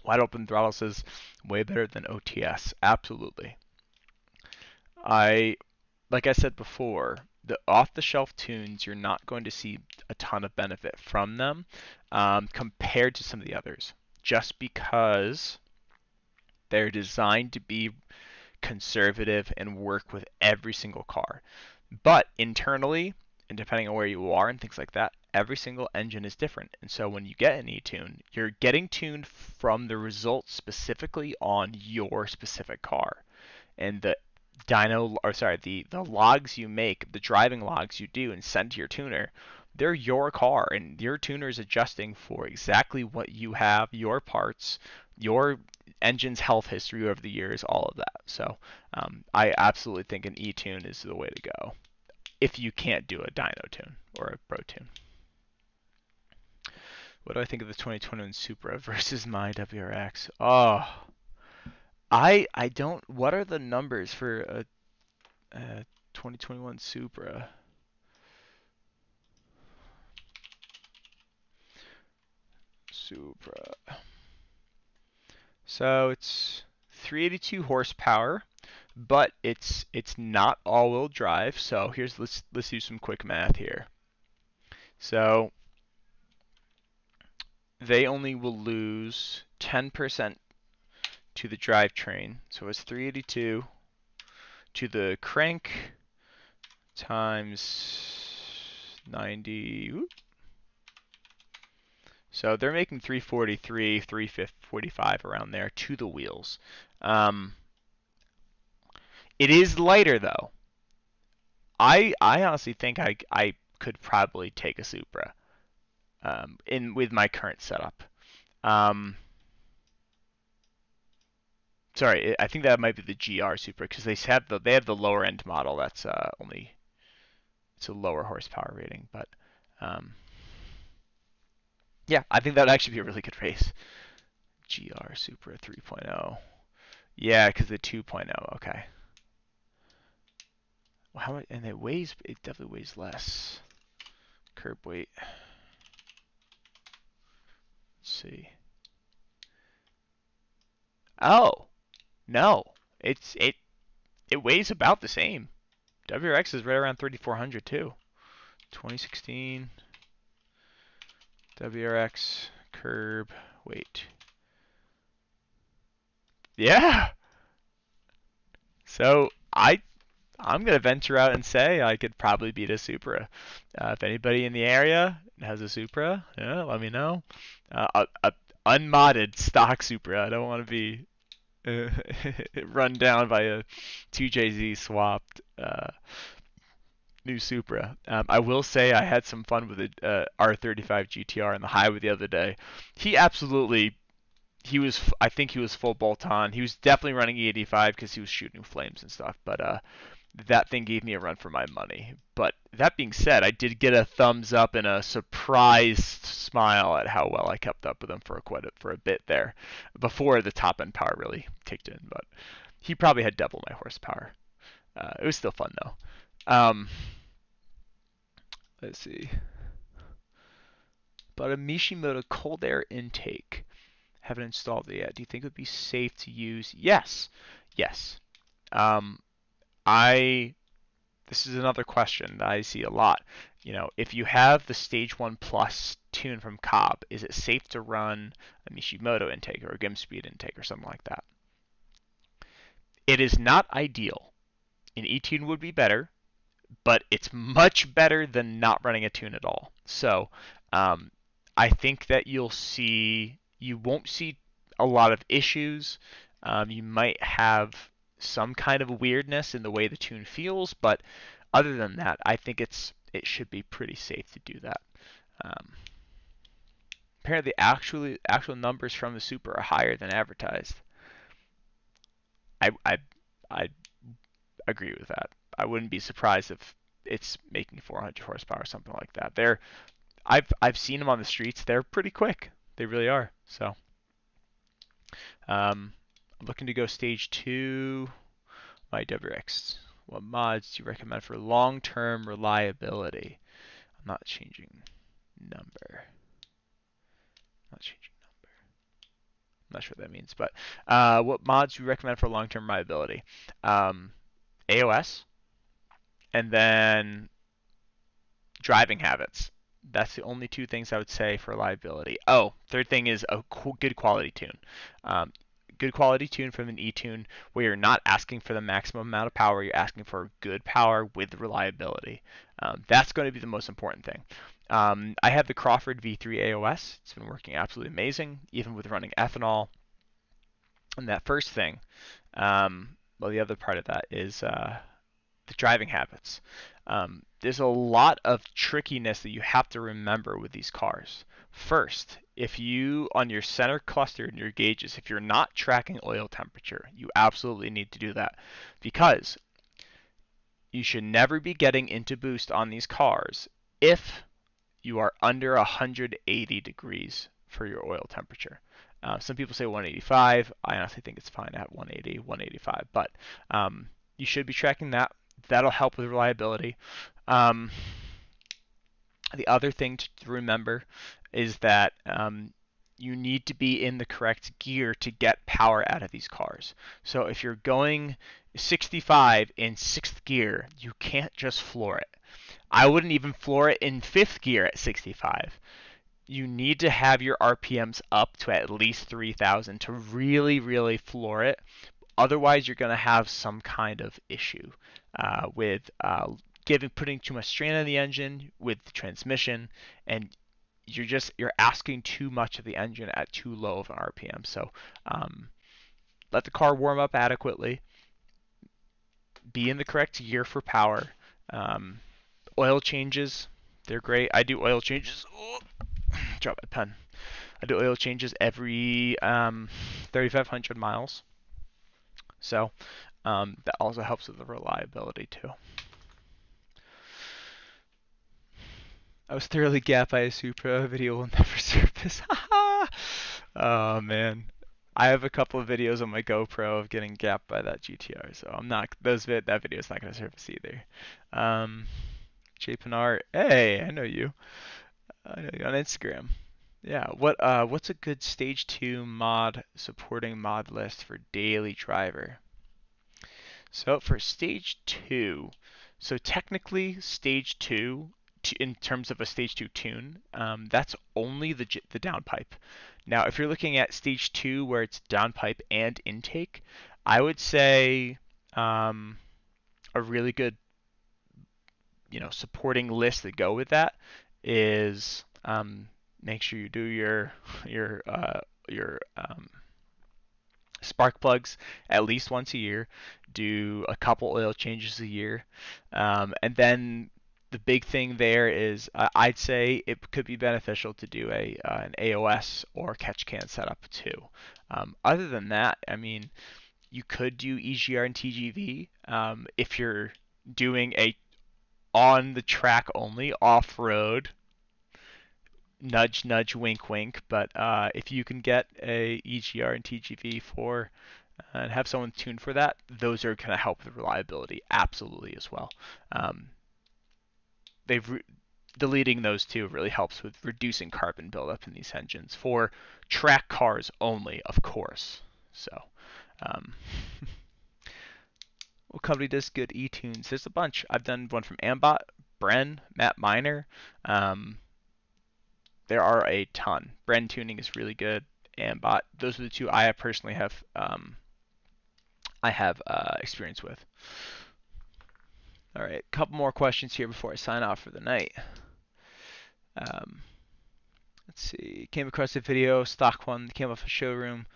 Wide open throttle says way better than OTS. Absolutely. I like I said before, the off-the-shelf tunes, you're not going to see a ton of benefit from them compared to some of the others, just because they're designed to be conservative and work with every single car. But internally, and depending on where you are and things like that, every single engine is different. And so when you get an e-tune, you're getting tuned from the results specifically on your specific car. And the logs you make, the driving logs you do and send to your tuner, they're your car, and your tuner is adjusting for exactly what you have, your parts, your engine's health history over the years, all of that. So I absolutely think an e-tune is the way to go if you can't do a dyno tune or a pro tune. What do I think of the 2021 Supra versus my WRX? Oh, I don't. What are the numbers for a 2021 Supra? Supra. So it's 382 horsepower, but it's not all-wheel drive. So let's do some quick math here. So they only will lose 10% to the drivetrain. So it's 382 to the crank times 90. Whoop. So they're making 343, 345 around there to the wheels. It is lighter though. I honestly think I could probably take a Supra in with my current setup. Um, Sorry, I think that might be the GR Supra because they have the lower end model that's only it's a lower horsepower rating, but um, yeah, I think that would actually be a really good race. GR Supra 3.0. Yeah, because the 2.0. Okay. Well, how much? And it definitely weighs less. Curb weight. Let's see. Oh, no. It It weighs about the same. WRX is right around 3,400 too. 2016 WRX curb weight. Yeah. So I'm gonna venture out and say I could probably beat a Supra. If anybody in the area has a Supra, yeah, let me know. A unmodded stock Supra. I don't want to be uh, run down by a 2JZ swapped new Supra. I will say I had some fun with the R35 GTR in the highway the other day. He absolutely I think he was full bolt on. He was definitely running E85 because he was shooting flames and stuff. But that thing gave me a run for my money. But that being said, I did get a thumbs up and a surprised smile at how well I kept up with him for a bit there, before the top end power really kicked in. But he probably had double my horsepower. It was still fun though. Let's see. But a Mishimoto cold air intake. Haven't installed it yet. Do you think it would be safe to use? Yes. Yes. Um, I This is another question that I see a lot. If you have the Stage 1 Plus tune from Cobb, is it safe to run a Mishimoto intake or a Gimspeed intake or something like that? It is not ideal. An E-tune would be better, but it's much better than not running a tune at all. So um, I think that you won't see a lot of issues. You might have some kind of weirdness in the way the tune feels, but other than that, I think it should be pretty safe to do that. Um, Apparently, actual numbers from the Super are higher than advertised. I I agree with that. I wouldn't be surprised if it's making 400 horsepower or something like that. I've seen them on the streets. They're pretty quick. They really are. So I'm looking to go stage 2. My WRX. What mods do you recommend for long-term reliability? I'm not changing number. Not changing number. I'm not sure what that means, but what mods do you recommend for long-term reliability? AOS, and then driving habits. That's the only two things I would say for reliability. Oh, third thing is a good quality tune. Um, Good quality tune from an e-tune where you're not asking for the maximum amount of power, you're asking for good power with reliability. That's going to be the most important thing. I have the Crawford V3 AOS. It's been working absolutely amazing, even with running ethanol. And that first thing, well, the other part of that is the driving habits. There's a lot of trickiness that you have to remember with these cars. First, if you, on your center cluster and your gauges, if you're not tracking oil temperature, you absolutely need to do that, because you should never be getting into boost on these cars if you are under 180 degrees for your oil temperature. Some people say 185. I honestly think it's fine at 180, 185, but you should be tracking that. That'll help with reliability. Um, the other thing to remember is that you need to be in the correct gear to get power out of these cars. So if you're going 65 in 6th gear, you can't just floor it. I wouldn't even floor it in 5th gear at 65. You need to have your RPMs up to at least 3,000 to really, really floor it. Otherwise, you're going to have some kind of issue with putting too much strain on the engine, with the transmission, and you're asking too much of the engine at too low of an RPM. So let the car warm up adequately. Be in the correct gear for power. Oil changes, they're great. I do oil changes. Oh, drop my pen. I do oil changes every 3,500 miles. So that also helps with the reliability too. I was thoroughly gapped by a Supra. Video will never surface. Oh man. I have a couple of videos on my GoPro of getting gapped by that GTR, so that video is not gonna surface either. Jay Pinar, hey, I know you. I know you on Instagram. Yeah, what's a good stage 2 mod supporting mod list for daily driver? So for stage two, so technically stage two, in terms of a stage two tune, that's only the downpipe. Now, if you're looking at stage two where it's downpipe and intake, I would say a really good, supporting list that go with that is make sure you do your spark plugs at least once a year, do a couple oil changes a year, and then the big thing there is I'd say it could be beneficial to do an AOS or catch can setup too. Other than that, I mean, you could do EGR and TGV if you're doing a on the track only off road. Nudge, nudge, wink, wink. But if you can get a EGR and TGV for and have someone tuned for that, those are going to help with reliability absolutely as well. Um, they've deleting those two really helps with reducing carbon buildup in these engines for track cars only, of course. So, um, what company does good e-tunes? There's a bunch. I've done one from Ambot, Bren, Matt Miner. Um, there are a ton. Bren tuning is really good. Ambot. Those are the two I personally have experience with. All right, a couple more questions here before I sign off for the night. Um, let's see. Came across a video, stock one, came off a showroom.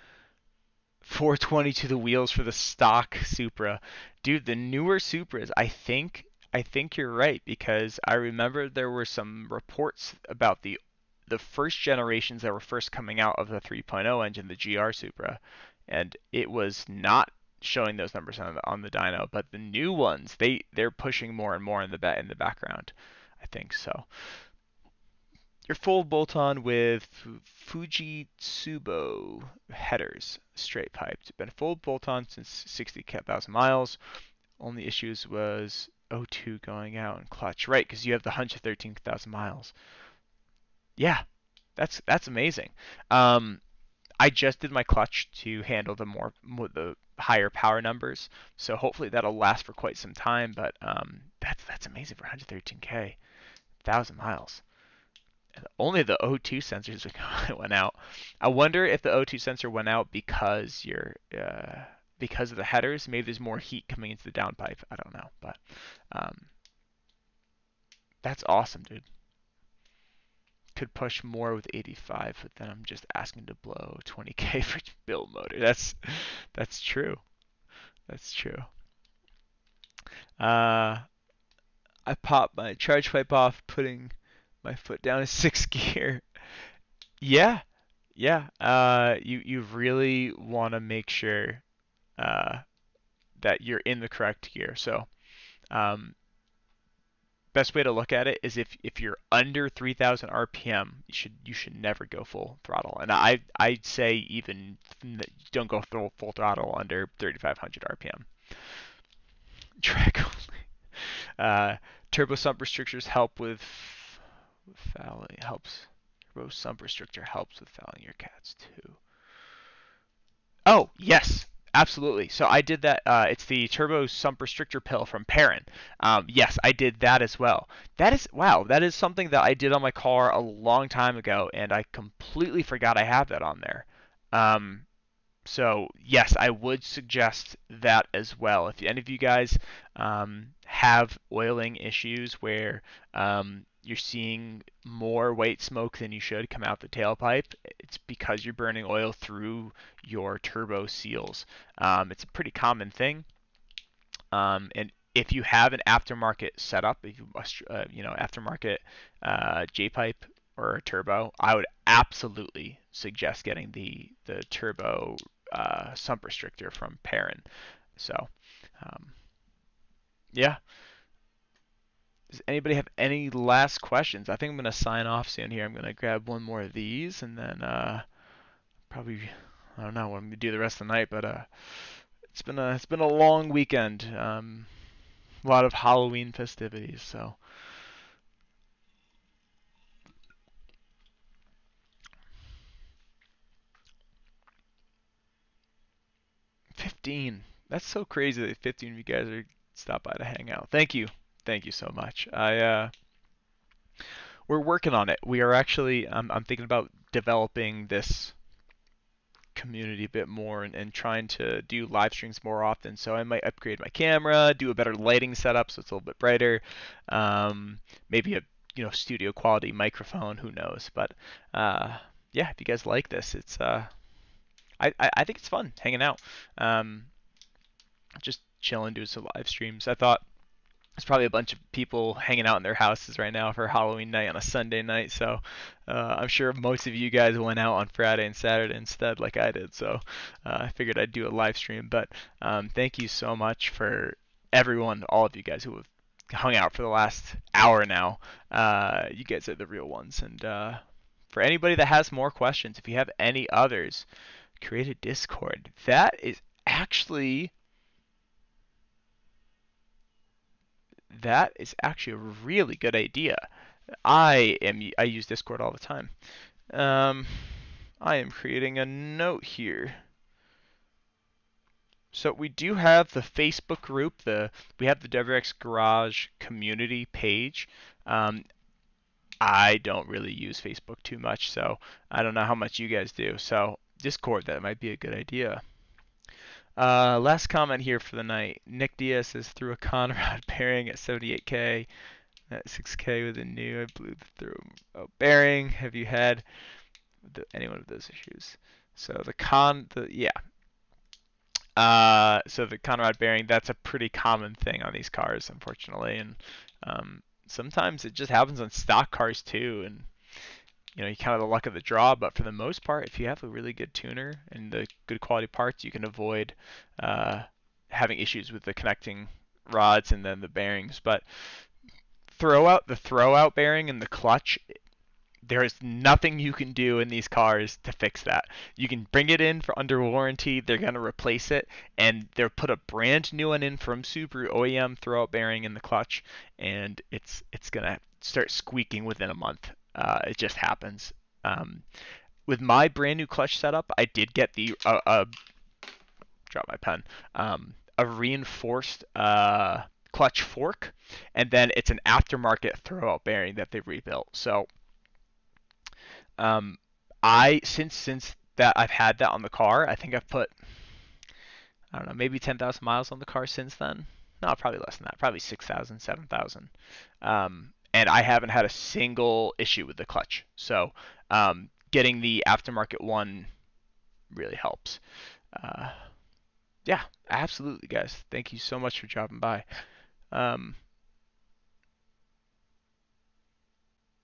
420 to the wheels for the stock Supra. Dude, the newer Supras, I think you're right because I remember there were some reports about the first generations that were first coming out of the 3.0 engine, the GR Supra, and it was not showing those numbers on the dyno, but the new ones, they're pushing more and more in the background. I think so. Your full bolt-on with Fujitsubo headers, straight piped. Been full bolt-on since 60,000 miles. Only issues was O2 going out and clutch. Right, because you have the 113,000 miles. Yeah, that's amazing. Um, I just did my clutch to handle the higher power numbers, so hopefully that'll last for quite some time. But that's amazing for 113K, 1,000 miles. Only the O2 sensors went out. I wonder if the O2 sensor went out because of the headers. Maybe there's more heat coming into the downpipe. I don't know, but um, that's awesome, dude. Could push more with 85, but then I'm just asking to blow 20K for build motor. That's true. That's true. Uh, I popped my charge pipe off, putting my foot down in sixth gear. Yeah, yeah. You really want to make sure uh, that you're in the correct gear. So, um, best way to look at it is if you're under 3,000 RPM, you should never go full throttle. And I'd say even don't go full throttle under 3,500 RPM. Track only. Turbo sump restrictors help with fouling. Helps. Turbo sump restrictor helps with fouling your cats too. Oh, yes, absolutely. So I did that. It's the turbo sump restrictor pill from Perrin. Yes, I did that as well. That is wow. That is something that I did on my car a long time ago, and I completely forgot I have that on there. Um, so yes, I would suggest that as well. If any of you guys have oiling issues where you're seeing more white smoke than you should come out the tailpipe, it's because you're burning oil through your turbo seals. It's a pretty common thing. And if you have an aftermarket setup, if you aftermarket J-pipe or a turbo, I would absolutely suggest getting the turbo sump restrictor from Perrin. So, um, yeah. Does anybody have any last questions? I think I'm gonna sign off soon here. I'm gonna grab one more of these and then probably I don't know what I'm gonna do the rest of the night, but it's been a long weekend. A lot of Halloween festivities, so 15. That's so crazy that 15 of you guys are stopped by to hang out. Thank you so much. We're working on it. We are actually I'm thinking about developing this community a bit more and trying to do live streams more often. So I might upgrade my camera, do a better lighting setup so it's a little bit brighter. Maybe a studio quality microphone. Who knows? But uh, yeah, if you guys like this, it's I think it's fun hanging out. Um, just chilling, doing some live streams. I thought there's probably a bunch of people hanging out in their houses right now for Halloween night on a Sunday night. So I'm sure most of you guys went out on Friday and Saturday instead, like I did. So I figured I'd do a live stream. But thank you so much for everyone, all of you guys who have hung out for the last hour now. You guys are the real ones. And for anybody that has more questions, if you have any others, create a Discord. Actually that is actually a really good idea. I use Discord all the time. Um, I am creating a note here. So we do have the Facebook group. We have the WRX Garage community page. Um, I don't really use Facebook too much, so I don't know how much you guys do. So Discord, that might be a good idea. Last comment here for the night. Nick Diaz says through a Conrad bearing at 78K. At 6K with a new, I blew through bearing. Have you had any one of those issues? So yeah. So the Conrad bearing, that's a pretty common thing on these cars, unfortunately, and sometimes it just happens on stock cars too, and you kind of the luck of the draw. But for the most part, if you have a really good tuner and the good quality parts, you can avoid having issues with the connecting rods and then the bearings. But the throwout bearing and the clutch, there is nothing you can do in these cars to fix that. You can bring it in for under warranty, they're going to replace it, and they'll put a brand new one in from Subaru OEM throwout bearing in the clutch, and it's going to start squeaking within a month. It just happens. With my brand new clutch setup, I did get drop my pen, a reinforced clutch fork, and then it's an aftermarket throwout bearing that they rebuilt. So since that I've had that on the car, I think I've put, I don't know, maybe 10,000 miles on the car since then. No, probably less than that. Probably 6,000, 7,000. And I haven't had a single issue with the clutch. So getting the aftermarket one really helps. Uh, yeah, absolutely, guys. Thank you so much for dropping by. Um,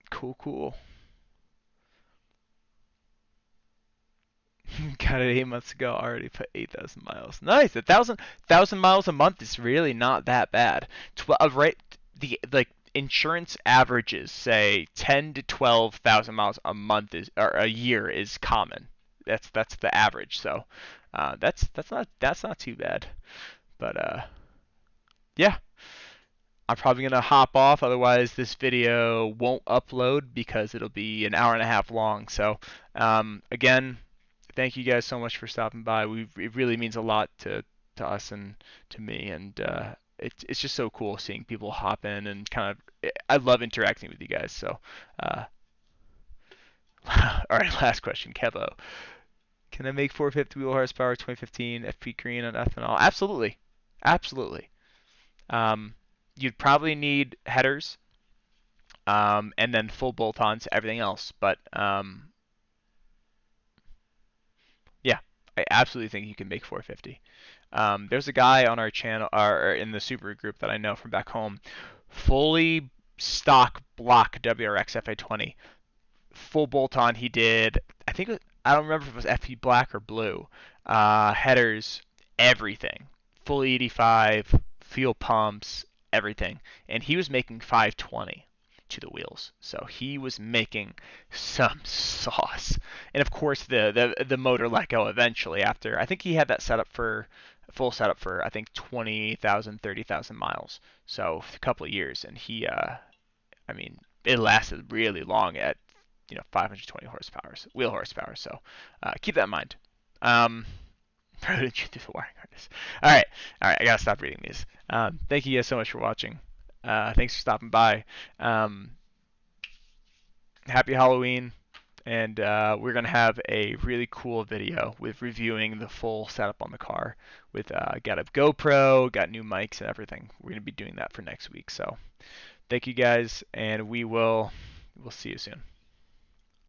cool. Got it 8 months ago. Already put 8,000 miles. Nice. 1,000 miles a month is really not that bad. Right. The like insurance averages say 10 to 12,000 miles a month or a year is common. That's the average. So that's not too bad. But yeah. I'm probably gonna hop off, otherwise this video won't upload because it'll be an hour and a half long. So again, thank you guys so much for stopping by. It really means a lot to us and to me, and it's just so cool seeing people hop in and kind of. I love interacting with you guys. So, uh, all right, last question, Kevo. Can I make 450 wheel horsepower 2015 FP green on ethanol? Absolutely, absolutely. Um, you'd probably need headers, and then full bolt-ons, everything else. But yeah, I absolutely think you can make 450. There's a guy on our channel or in the Subaru group that I know from back home, fully stock block WRX FA20, full bolt on. He did, I don't remember if it was FP black or blue. Headers, everything, full 85, fuel pumps, everything, and he was making 520 to the wheels. So he was making some sauce. And of course the motor let go eventually after I think he had that setup for full setup for I think 20,000 30,000 miles. So a couple of years, and I mean it lasted really long at 520 horsepower, wheel horsepower. So keep that in mind. Um, Rode you through the wiring harness. All right, all right. I gotta stop reading these. Thank you guys so much for watching. Thanks for stopping by. Um, Happy Halloween, and we're gonna have a really cool video with reviewing the full setup on the car. With got a GoPro, got new mics and everything. We're gonna be doing that for next week. So thank you guys, and we'll see you soon.